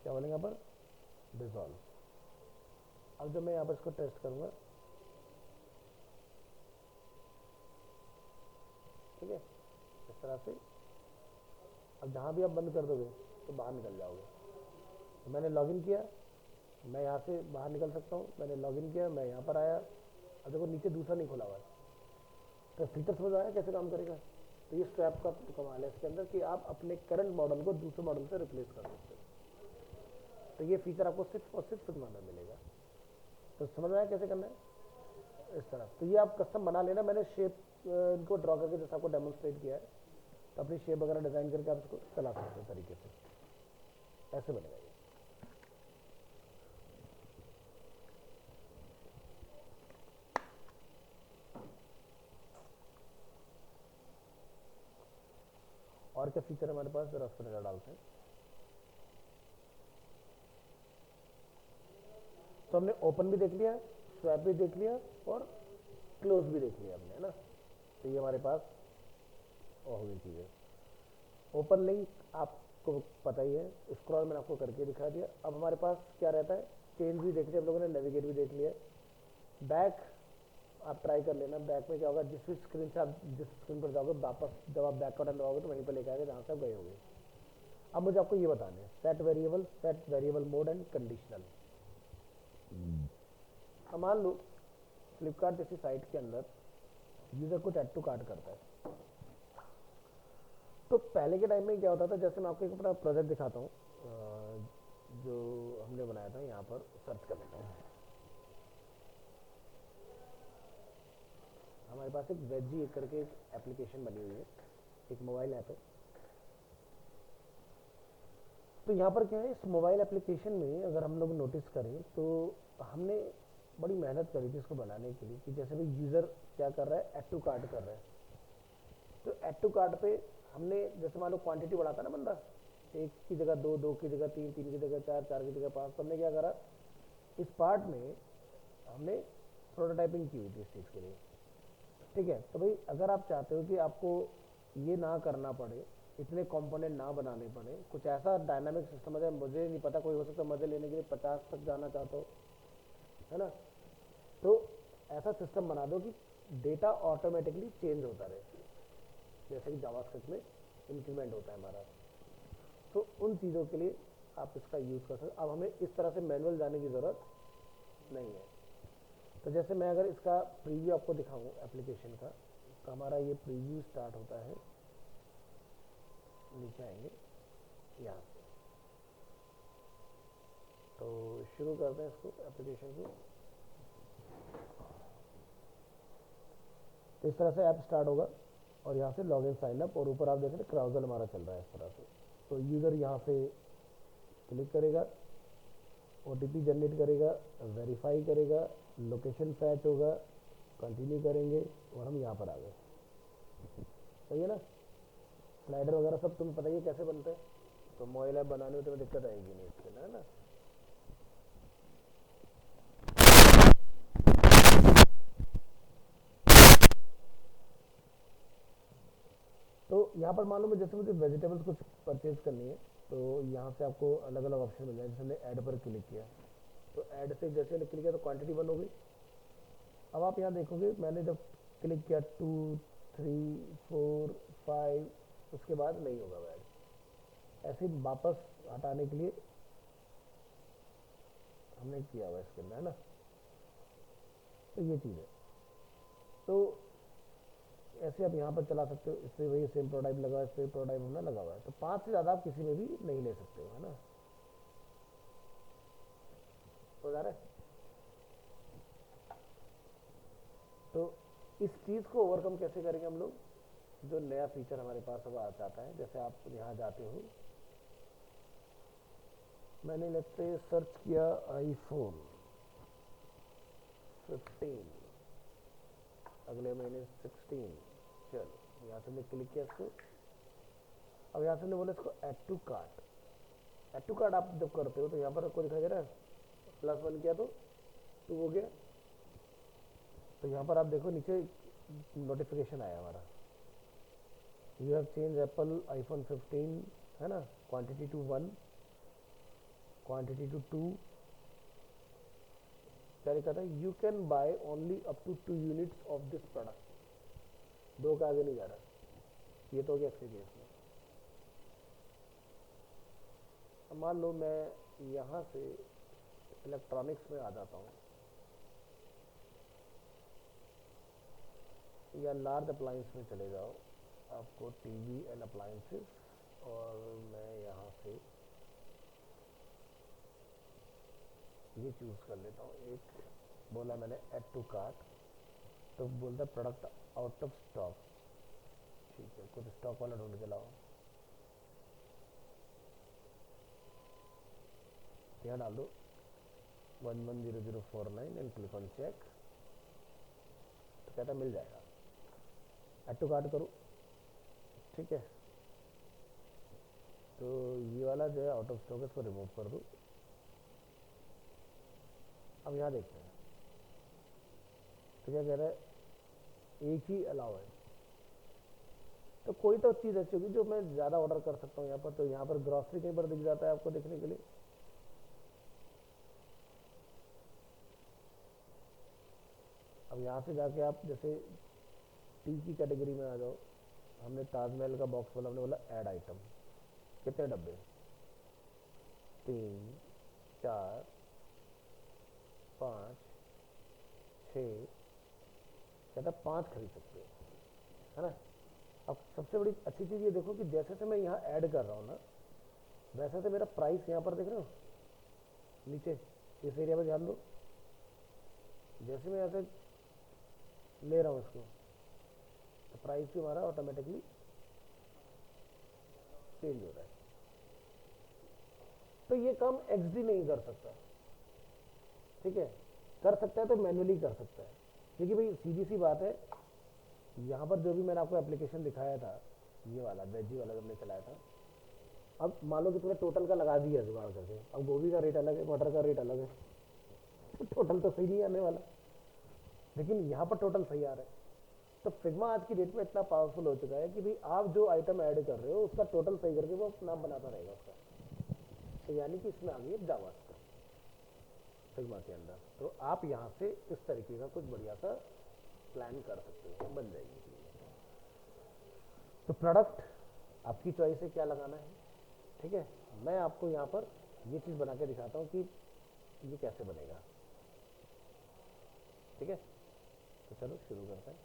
क्या बोलेंगे यहाँ पर, डिसॉल्व। अब जब मैं यहाँ पर इसको टेस्ट करूँगा, ठीक है, इस तरह से। अब जहाँ भी आप बंद कर दोगे तो बाहर निकल जाओगे। तो मैंने लॉगिन किया, मैं यहाँ से बाहर निकल सकता हूँ। मैंने लॉगिन किया, मैं यहाँ पर आया, अब देखो नीचे दूसरा नहीं खुला हुआ है। तो फीचर समझ आया कैसे काम करेगा। तो ये स्वैप का कमाल है इसके अंदर कि आप अपने करंट मॉडल को दूसरे मॉडल से रिप्लेस कर सकते हो। तो ये फीचर आपको सिर्फ और सिर्फ फिग्मा में मिलेगा। तो समझ आया कैसे करना है इस तरह। तो ये आप कस्टम बना लेना। मैंने शेप इनको ड्रॉ करके जैसा आपको डेमोन्स्ट्रेट किया है, तो अपनी शेप वगैरह डिज़ाइन करके आप इसको चला सकते हो तरीके से, ऐसे बनेगा ये। और क्या फीचर है हमारे पास, जरा उस पर नजर डालते हैं। तो हमने ओपन भी देख लिया, स्वैप भी देख लिया और क्लोज भी देख लिया हमने, है ना। तो ये हमारे पास और हुई चीज़ें। ओपन लिंक आपको पता ही है, स्क्रॉल मैंने आपको करके दिखा दिया। अब हमारे पास क्या रहता है, चेंज भी देख लिया हम लोगों ने, नेविगेट भी देख लिया। बैक आप ट्राई कर लेना। बैक में क्या होगा, जिस भी स्क्रीन से आप जिस स्क्रीन पर जाओगे, वापस जब आप बैक का बटन दबाओगे तो वहीं पर लेकर आएगा जहाँ से आप गए होंगे। अब मुझे आपको ये बताना है, set variable mode and conditional. अब मान लो फ्लिपकार्ट जैसी साइट के अंदर यूज़र कुछ ऐड टू कार्ट करता है। तो पहले के टाइम में क्या होता था, जैसे मैं आपको एक अपना प्रोजेक्ट दिखाता हूँ जो हमने बनाया था। यहाँ पर सर्च कर लेता हूँ। हमारे पास एक वेजी करके एक एप्लीकेशन बनी हुई है, एक मोबाइल ऐप है। तो यहाँ पर क्या है, इस मोबाइल एप्लीकेशन में अगर हम लोग नोटिस करें तो हमने बड़ी मेहनत करी थी इसको बनाने के लिए, कि जैसे भी यूज़र क्या कर रहा है, ऐड टू कार्ट कर रहा है। तो ऐड टू कार्ट पे हमने जैसे मान लो क्वांटिटी बढ़ाता ना बंदा, एक की जगह दो, दो की जगह तीन, तीन की जगह चार, चार की जगह पाँच। तो हमने क्या करा, इस पार्ट में हमने प्रोटोटाइपिंग की हुई थी इस चीज़ के लिए, ठीक है। तो भाई अगर आप चाहते हो कि आपको ये ना करना पड़े, इतने कंपोनेंट ना बनाने पड़े, कुछ ऐसा डायनामिक सिस्टम है, मुझे नहीं पता, कोई हो सकता है मजे लेने के लिए 50 तक जाना चाहता हो, है ना, तो ऐसा सिस्टम बना दो कि डेटा ऑटोमेटिकली चेंज होता रहे, जैसे कि जावास्क्रिप्ट में इंक्रीमेंट होता है हमारा। तो उन चीज़ों के लिए आप इसका यूज़ कर सकते। अब हमें इस तरह से मैनुअल जाने की ज़रूरत नहीं है। तो जैसे मैं अगर इसका प्रीव्यू आपको दिखाऊं एप्लीकेशन का, तो हमारा ये प्रीव्यू स्टार्ट होता है, नीचे आएंगे यहाँ से, तो शुरू करते हैं इसको एप्लीकेशन को। तो इस तरह से ऐप स्टार्ट होगा और यहाँ से लॉगिन साइन अप, और ऊपर आप देख रहे हैं क्राउजल हमारा चल रहा है इस तरह से। तो यूज़र यहाँ से क्लिक करेगा, OTP जनरेट करेगा, वेरीफाई करेगा, लोकेशन फैच होगा, कंटिन्यू करेंगे और हम यहाँ पर आ गए। सही है ना, स्लाइडर वगैरह सब तुम्हें पता ही है कैसे बनते हैं, तो मोबाइल ऐप बनाने में तुम्हें दिक्कत आएगी नहीं इसके, है ना। तो यहाँ पर मान लो जैसे मुझे वेजिटेबल्स कुछ परचेज करनी है, तो यहाँ से आपको अलग अलग ऑप्शन मिल जाए। जैसे मैंने ऐड पर क्लिक किया, तो ऐड से जैसे क्लिक किया तो क्वांटिटी 1 हो गई। अब आप यहाँ देखोगे मैंने जब क्लिक किया 2 3 4 5, उसके बाद नहीं होगा ऐड। ऐसे वापस हटाने के लिए हमने किया हुआ इसके अंदर, है ना। तो ये चीज़ है, तो ऐसे आप यहाँ पर चला सकते हो। इससे वही सेम प्रोडक्ट लगा, इस पर प्रोडक्ट हमने लगा हुआ है, तो 5 से ज़्यादा आप किसी में भी नहीं ले सकते हो, है ना। हो जा रहा है। तो इस चीज़ को ओवरकम कैसे करेंगे हम लोग, जो नया फीचर हमारे पास अब आ जाता है। जैसे आप यहाँ जाते हो, मैंने लेते सर्च किया iPhone 15, अगले महीने 16, चलो यहाँ से मैंने क्लिक किया इसको। अब यहाँ से मैंने बोला इसको add to cart. Add to cart आप जब करते हो तो यहाँ पर आपको दिखाई दे रहा है +1 किया तो 2 हो गया। तो यहाँ पर आप देखो नीचे नोटिफिकेशन आया हमारा, you have change Apple iPhone 15, है ना, क्वांटिटी टू 1, क्वांटिटी टू 2। क्या लिखा था, you can buy only up to 2 units of this product. 2 का आगे नहीं जा रहा, ये तो हो गया इसके केस में। अब मान लो मैं यहाँ से इलेक्ट्रॉनिक्स में आ जाता हूँ, या लार्ज अप्लायंस में चले जाओ, आपको टीवी एंड अप्लायंसेस, और मैं यहाँ से ये चूज़ कर लेता हूँ। एक बोला मैंने ऐड टू कार्ट, तो बोलता है प्रोडक्ट आउट ऑफ स्टॉक। ठीक है, कुछ स्टॉक वाला ढूंढ के लाओ। यहाँ डाल दो 110049 एंड क्लिक ऑन चेक, तो कहता मिल जाएगा। ऐड टू कार्ट करो, ठीक है, तो ये वाला जो है आउट ऑफ स्टॉक है, इसको रिमूव कर दो। अब यहाँ देखते हैं तो क्या कह रहा है, एक ही अलाउ है। तो कोई तो चीज़ ऐसी होगी जो मैं ज़्यादा ऑर्डर कर सकता हूँ यहाँ पर। तो यहाँ पर ग्रॉसरी कहीं पर दिख जाता है आपको देखने के लिए। अब यहाँ से जाके आप जैसे टी की कैटेगरी में आ जाओ, हमने ताजमहल का बॉक्स बोला, हमने बोला ऐड आइटम, कितने डब्बे, 3 4 5 6, कहता 5 खरीद सकते हो, है ना। अब सबसे बड़ी अच्छी चीज़ ये देखो कि जैसे से मैं यहाँ ऐड कर रहा हूँ ना, वैसे से मेरा प्राइस यहाँ पर देख रहे हो नीचे इस एरिया में, ध्यान दो। जैसे मैं यहाँ से ले रहा हूँ इसको, तो प्राइस भी हमारा ऑटोमेटिकली चेंज हो रहा है। तो ये काम XD नहीं कर सकता, ठीक है, कर सकता है तो मैन्युअली कर सकता है। क्योंकि भाई सीधी सी बात है, यहाँ पर जो भी मैंने आपको एप्लीकेशन दिखाया था, ये वाला वेजी वाला जब मैं चलाया था, अब मान लो कि तुमने टोटल का लगा दिया जुगाड़ करके, अब गोभी का रेट अलग है, मटर का रेट अलग है, तो टोटल तो सही नहीं आने वाला, लेकिन यहाँ पर टोटल सही आ रहा है। तो फिग्मा आज की डेट में इतना पावरफुल हो चुका है कि भाई आप जो आइटम ऐड कर रहे हो उसका टोटल सही करके वो नाम बनाता रहेगा उसका। तो यानी कि इसमें आ गई है जावास्क्रिप्ट फिग्मा के अंदर। तो आप यहाँ से इस तरीके का कुछ बढ़िया सा प्लान कर सकते हो, बन जाएगी। तो प्रोडक्ट आपकी चॉइस है क्या लगाना है, ठीक है। मैं आपको यहाँ पर ये चीज़ बना के दिखाता हूँ कि ये कैसे बनेगा, ठीक है। तो चलो शुरू करते हैं।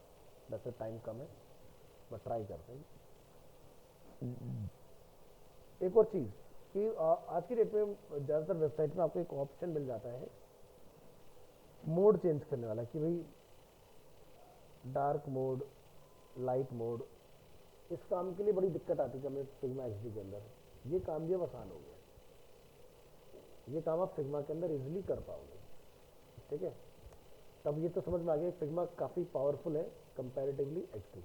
वैसे टाइम कम है बट ट्राई करते हैं। एक और चीज़ कि आज की डेट में ज़्यादातर वेबसाइट में आपको एक ऑप्शन मिल जाता है मोड चेंज करने वाला कि भाई डार्क मोड, लाइट मोड। इस काम के लिए बड़ी दिक्कत आती है हमें फिग्मा एक्सडी के अंदर। ये काम भी अब आसान हो गया, ये काम आप फिग्मा के अंदर इजीली कर पाओगे, ठीक है। तब ये तो समझ में आ गया फिग्मा काफ़ी पावरफुल है कंपैरेटिवली एक्सडी।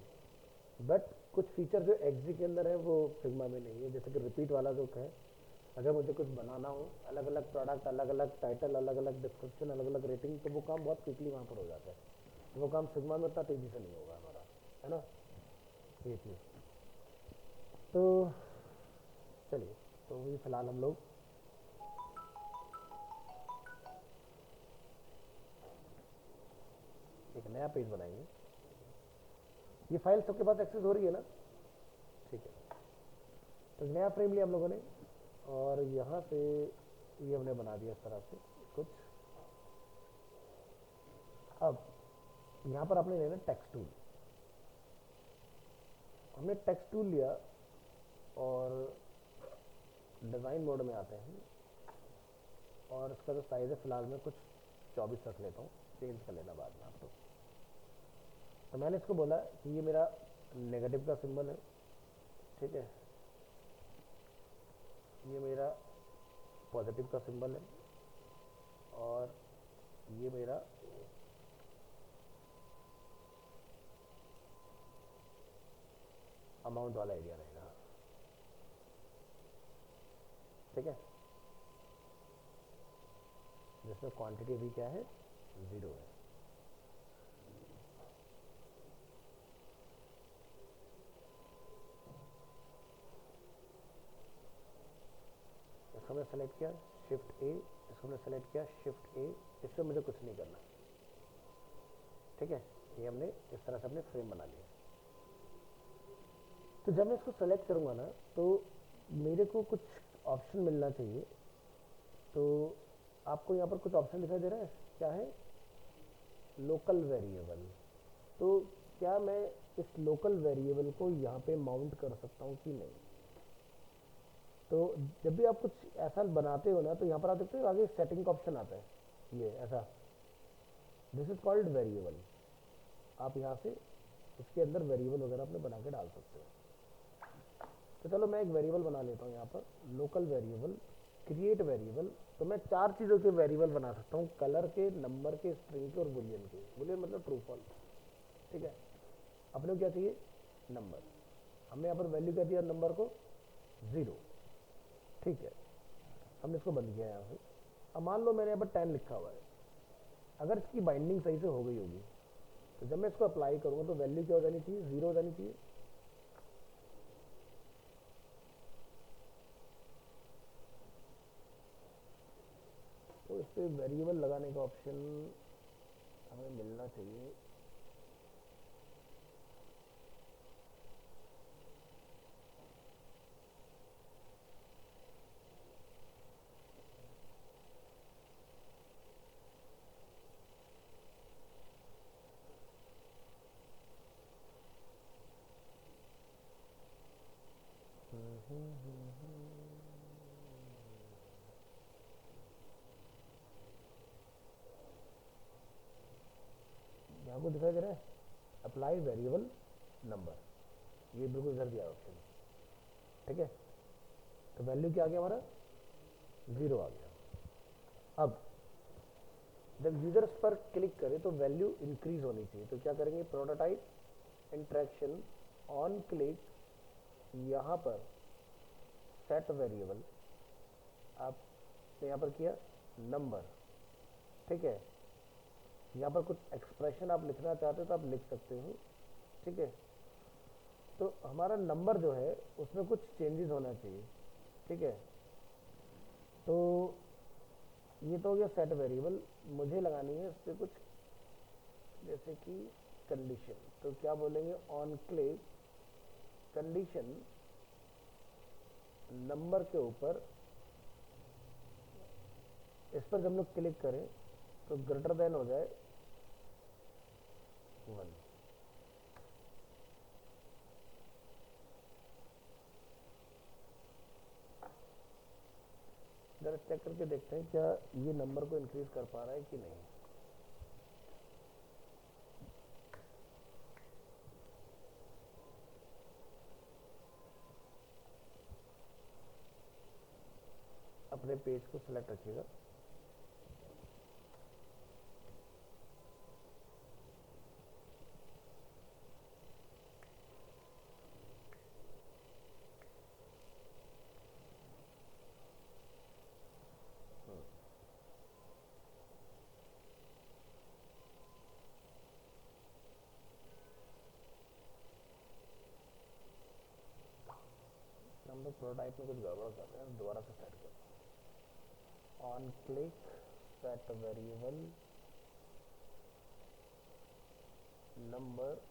बट कुछ फीचर जो एक्सडी के अंदर है वो फिग्मा में नहीं है, जैसे कि रिपीट वाला जो है। अगर मुझे कुछ बनाना हो, अलग अलग प्रोडक्ट, अलग अलग टाइटल, अलग अलग डिस्क्रिप्शन, अलग अलग रेटिंग, तो वो काम बहुत क्विकली वहाँ पर हो जाता है। तो वो काम फिग्मा में उतना तेज़ी से नहीं होगा हमारा, है ना, ये चीज़। तो चलिए, तो अभी फिलहाल हम लोग एक नया पेज बनाएंगे। ये फाइल सबके पास एक्सेस हो रही है ना, ठीक है। तो नया फ्रेम लिया हम लोगों ने और यहाँ से ये हमने बना दिया इस तरह से कुछ। अब यहाँ पर आपने लेना टेक्स्ट टूल। हमने टेक्स्ट टूल लिया और डिज़ाइन मोड में आते हैं और इसका जो साइज़ है फिलहाल मैं कुछ 24 रख लेता हूँ, चेंज कर लेना बाद में आपको। तो मैंने इसको बोला कि ये मेरा नेगेटिव का सिंबल है, ठीक है। ये मेरा पॉजिटिव का सिंबल है और ये मेरा अमाउंट वाला एरिया रहेगा, ठीक है। जिसमें क्वांटिटी भी क्या है, 0 है। इसको मैंने सेलेक्ट किया शिफ्ट ए, इसको मैंने सेलेक्ट किया शिफ्ट ए। इससे मुझे कुछ नहीं करना, ठीक है। ये हमने इस तरह से अपने फ्रेम बना लिया। तो जब मैं इसको सेलेक्ट करूँगा ना तो मेरे को कुछ ऑप्शन मिलना चाहिए। तो आपको यहाँ पर कुछ ऑप्शन दिखाई दे रहा है, क्या है, लोकल वेरिएबल। तो क्या मैं इस लोकल वेरिएबल को यहाँ पे माउंट कर सकता हूँ कि नहीं। तो जब भी आप कुछ ऐसा बनाते हो ना तो यहाँ पर आप देखते हो आगे सेटिंग का ऑप्शन आता है, ये ऐसा, दिस इज कॉल्ड वेरिएबल। आप यहाँ से इसके अंदर वेरिएबल वगैरह अपने बना के डाल सकते हो। तो चलो मैं एक वेरिएबल बना लेता हूँ यहाँ पर, लोकल वेरिएबल, क्रिएट वेरिएबल। तो मैं 4 चीज़ों के वेरिएबल बना सकता हूँ, कलर के, नंबर के, स्ट्रिंग के और बुलियन के। बुलियन मतलब ट्रू फॉल्स, ठीक है। अपने को क्या चाहिए, नंबर। हमने यहाँ पर वैल्यू क्या दिया नंबर को, 0, ठीक है। हमने इसको बंद किया यहाँ से। अब मान लो मैंने यहाँ पर 10 लिखा हुआ है, अगर इसकी बाइंडिंग सही से हो गई होगी तो जब मैं इसको अप्लाई करूँगा तो वैल्यू क्या हो जानी चाहिए, 0 हो जानी चाहिए। तो इस पर वेरिएबल लगाने का ऑप्शन हमें मिलना चाहिए। आपको दिखाई दे रहा है अप्लाई वेरिएबल नंबर, ये बिल्कुल इधर दिया ऑप्शन, ठीक है। तो वैल्यू क्या आ गया हमारा, 0 आ गया। अब जब यूजर्स पर क्लिक करें तो वैल्यू इंक्रीज होनी चाहिए। तो क्या करेंगे, प्रोटोटाइप इंटरेक्शन ऑन क्लिक, यहाँ पर सेट वेरिएबल आपने यहाँ पर किया नंबर, ठीक है। यहाँ पर कुछ एक्सप्रेशन आप लिखना चाहते हो तो आप लिख सकते हो, ठीक है। तो हमारा नंबर जो है उसमें कुछ चेंजेस होना चाहिए, ठीक है। तो ये तो हो गया सेट वेरिएबल, मुझे लगानी है इस पर कुछ, जैसे कि कंडीशन। तो क्या बोलेंगे, ऑन क्लिक कंडीशन नंबर के ऊपर, इस पर जब हम लोग क्लिक करें तो ग्रेटर देन हो जाए 1। जरा चेक करके देखते हैं क्या ये नंबर को इंक्रीज कर पा रहा है कि नहीं। अपने पेज को सिलेक्ट रखिएगा। हम लोग प्रोटोटाइप में कुछ गड़बड़ कर रहे हैं, दोबारा से सेट करो। On click set variable number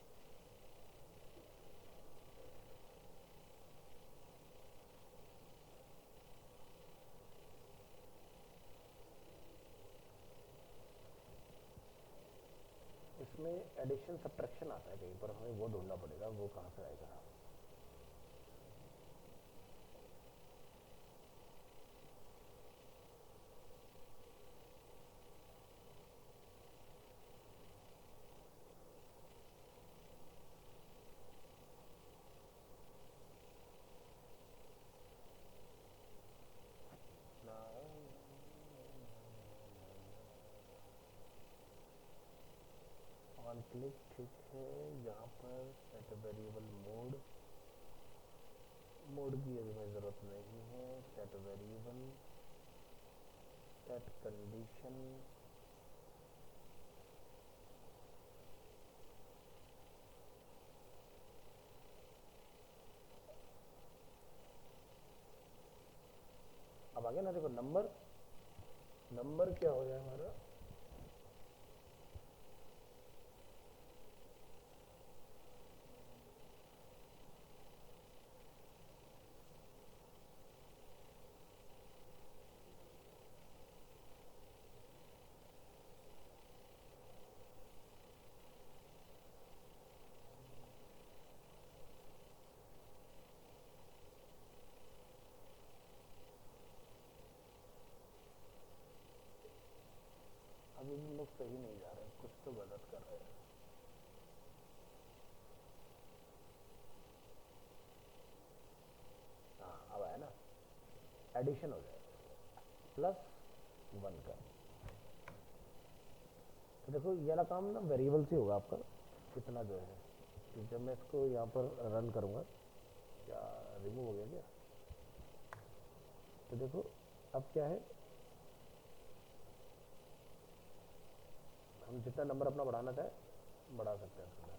इसमें एडिशन सब्ट्रैक्शन आता है कहीं पर, हमें वो ढूंढना पड़ेगा, वो कहाँ से आएगा। ऑन क्लिक, ठीक है। यहाँ पर सेट वेरिएबल मोड, मोड की अभी हमें ज़रूरत नहीं है। सेट वेरिएबल, सेट कंडीशन, अब आ गया ना, देखो नंबर, नंबर क्या हो गया हमारा, अभी भी लोग सही नहीं जा रहे हैं, कुछ तो गलत कर रहे हैं। हाँ अब आया ना, एडिशन हो जाएगा +1 का। तो देखो ये वाला काम ना वेरिएबल से होगा आपका, कितना जो है। तो जब मैं इसको यहाँ पर रन करूँगा, क्या रिमूव हो गया क्या, तो देखो अब क्या है, हम जितना नंबर अपना बढ़ाना चाहे बढ़ा सकते हैं इसमें।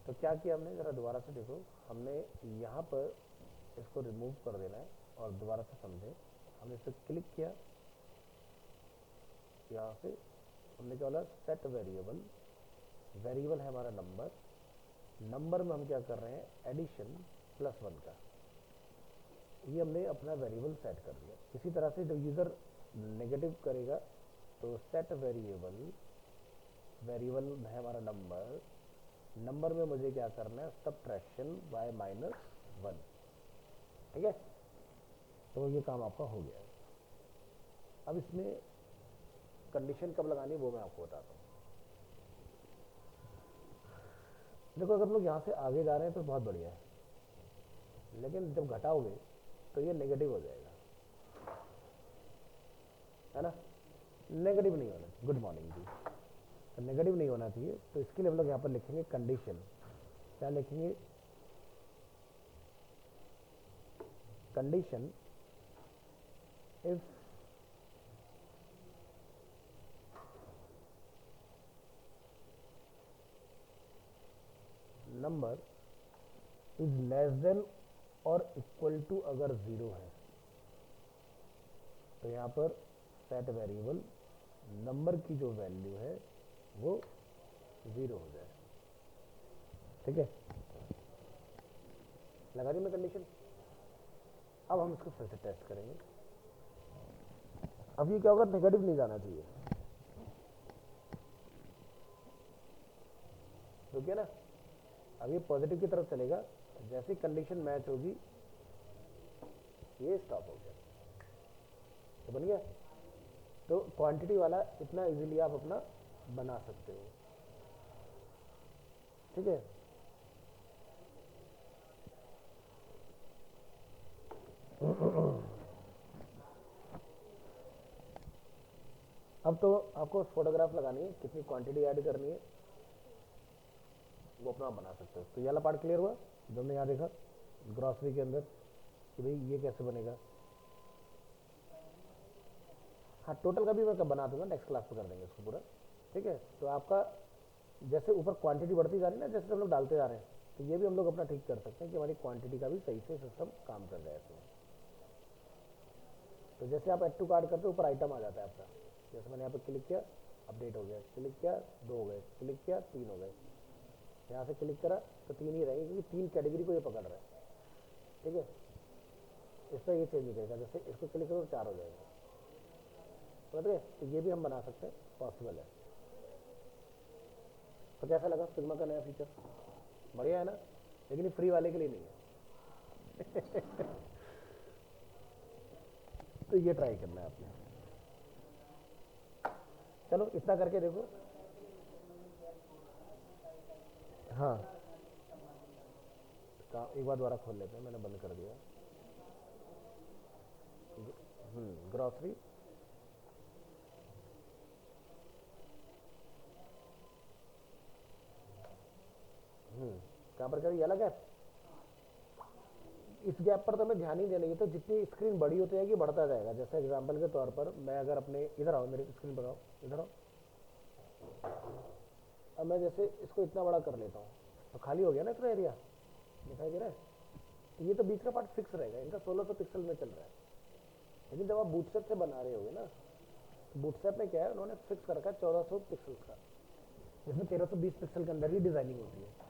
तो क्या किया हमने, ज़रा दोबारा से देखो, हमने यहाँ पर इसको रिमूव कर देना है, और दोबारा से समझें, हमने इस पर क्लिक किया, यहाँ से हमने क्या बोला, सेट वेरिएबल, वेरिएबल है हमारा नंबर, नंबर में हम क्या कर रहे हैं, एडिशन +1 का, ये हमने अपना वेरिएबल सेट कर दिया। इसी तरह से जब यूज़र नेगेटिव करेगा तो सेट वेरिएबल, वेरिएबल है हमारा नंबर, नंबर में मुझे क्या करना है, सब्ट्रैक्शन बाय -1, ठीक है। तो ये काम आपका हो गया है। अब इसमें कंडीशन कब लगानी है वो मैं आपको बताता हूँ। देखो अगर लोग यहाँ से आगे जा रहे हैं तो बहुत बढ़िया है, लेकिन जब घटाओगे तो ये नेगेटिव हो जाएगा, है ना। नेगेटिव नहीं होना चाहिए, गुड मॉर्निंग जी, तो नेगेटिव नहीं होना चाहिए। तो इसके लिए हम लोग यहाँ पर लिखेंगे कंडीशन, क्या लिखेंगे, condition if number is less than और इक्वल टू अगर 0 है तो यहाँ पर सेट वेरिएबल नंबर की जो वैल्यू है वो 0 हो जाए। ठीक है, लगा दी मैं कंडीशन। अब हम इसको फिर से टेस्ट करेंगे। अब ये क्या होगा, नेगेटिव नहीं जाना चाहिए, ठीक है ना। अब ये पॉजिटिव की तरफ चलेगा, जैसी कंडीशन मैच होगी ये स्टॉप हो गया, तो बन गया। तो क्वांटिटी वाला इतना इजीली आप अपना बना सकते हो। ठीक है, अब तो आपको फोटोग्राफ लगानी है, कितनी क्वांटिटी ऐड करनी है वो अपना बना सकते हो। तो ये वाला पार्ट क्लियर हुआ जो हमने यहाँ देखा ग्रॉसरी के अंदर कि भाई ये कैसे बनेगा। हाँ, टोटल का भी मैं कब बना दूंगा, नेक्स्ट क्लास में कर देंगे इसको पूरा। ठीक है, तो आपका जैसे ऊपर क्वांटिटी बढ़ती जा रही है ना, जैसे हम लोग डालते जा रहे हैं, तो ये भी हम लोग अपना ठीक कर सकते हैं कि हमारी क्वांटिटी का भी सही से सिस्टम काम कर रहा है इसमें। तो जैसे आप ऐड टू कार्ट करते हो, ऊपर आइटम आ जाता है आपका। जैसे मैंने यहाँ पे क्लिक किया, अपडेट हो गया, क्लिक किया 2 हो गए, क्लिक किया 3 हो गए, यहाँ से क्लिक करा तो 3 ही रहेंगे क्योंकि 3 कैटेगरी को ये पकड़ रहा है। ठीक है, इस पर ये चेंज नहीं करेगा, जैसे इसको क्लिक करो तो 4 हो जाएगा। समझ गए? तो ये भी हम बना सकते हैं, पॉसिबल है। तो कैसा लगा फिग्मा का नया फीचर? बढ़िया है ना, लेकिन ये फ्री वाले के लिए नहीं है। तो ये ट्राई करना है आपने। चलो इतना करके देखो। हाँ, एक बार दोबारा खोल लेते हैं, मैंने बंद कर दिया। ग्रॉसरी, कहाँ पर करिए, अलग है। इस गैप पर तो हमें ध्यान ही देना है, तो जितनी स्क्रीन बड़ी होती जाएगी बढ़ता जाएगा। जैसे एग्जांपल के तौर पर मैं अगर अपने इधर आओ, मेरी स्क्रीन पर आओ, इधर आओ। अब मैं जैसे इसको इतना बड़ा कर लेता हूँ तो खाली हो गया ना इतना एरिया, दिखाई दे रहा है। तो ये तो बीच का पार्ट फिक्स रहेगा, इनका 1600 पिक्सल में चल रहा है। लेकिन जब आप बूटस्ट्रैप से बना रहे होगे ना, तो बूटस्ट्रैप में क्या है, उन्होंने फिक्स कर रखा है 1400 पिक्सल का, जिसमें 1320 पिक्सल के अंदर ही डिजाइनिंग होती है।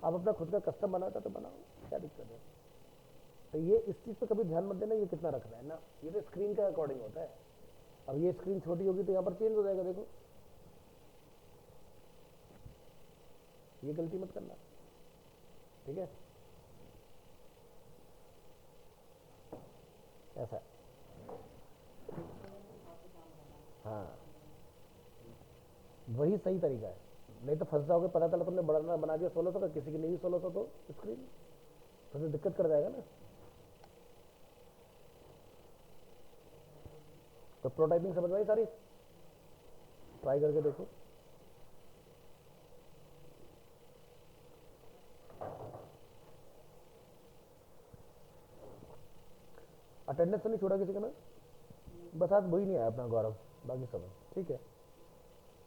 आप अपना खुद का कस्टम बनाता तो बनाओ, क्या दिक्कत है। तो ये इस चीज़ पे कभी ध्यान मत देना ये कितना रखना है ना, ये तो स्क्रीन का अकॉर्डिंग होता है। अब ये स्क्रीन छोटी होगी तो यहाँ पर चेंज हो जाएगा, देखो ये गलती मत करना। ठीक है, ऐसा। हाँ, वही सही तरीका है, नहीं तो फंस जाओगे। पता चला तुमने बड़ा बना दिया 1600 का, किसी की नहीं 1600 तो स्क्रीन तो दिक्कत कर जाएगा ना। तो प्रोटाइपिंग समझ में आई सारी, ट्राई करके देखो। अटेंडेंस तो नहीं छोड़ा किसी का ना, बस आज वही नहीं आया अपना गौरव, बाकी सब है। ठीक है,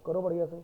करो बढ़िया से।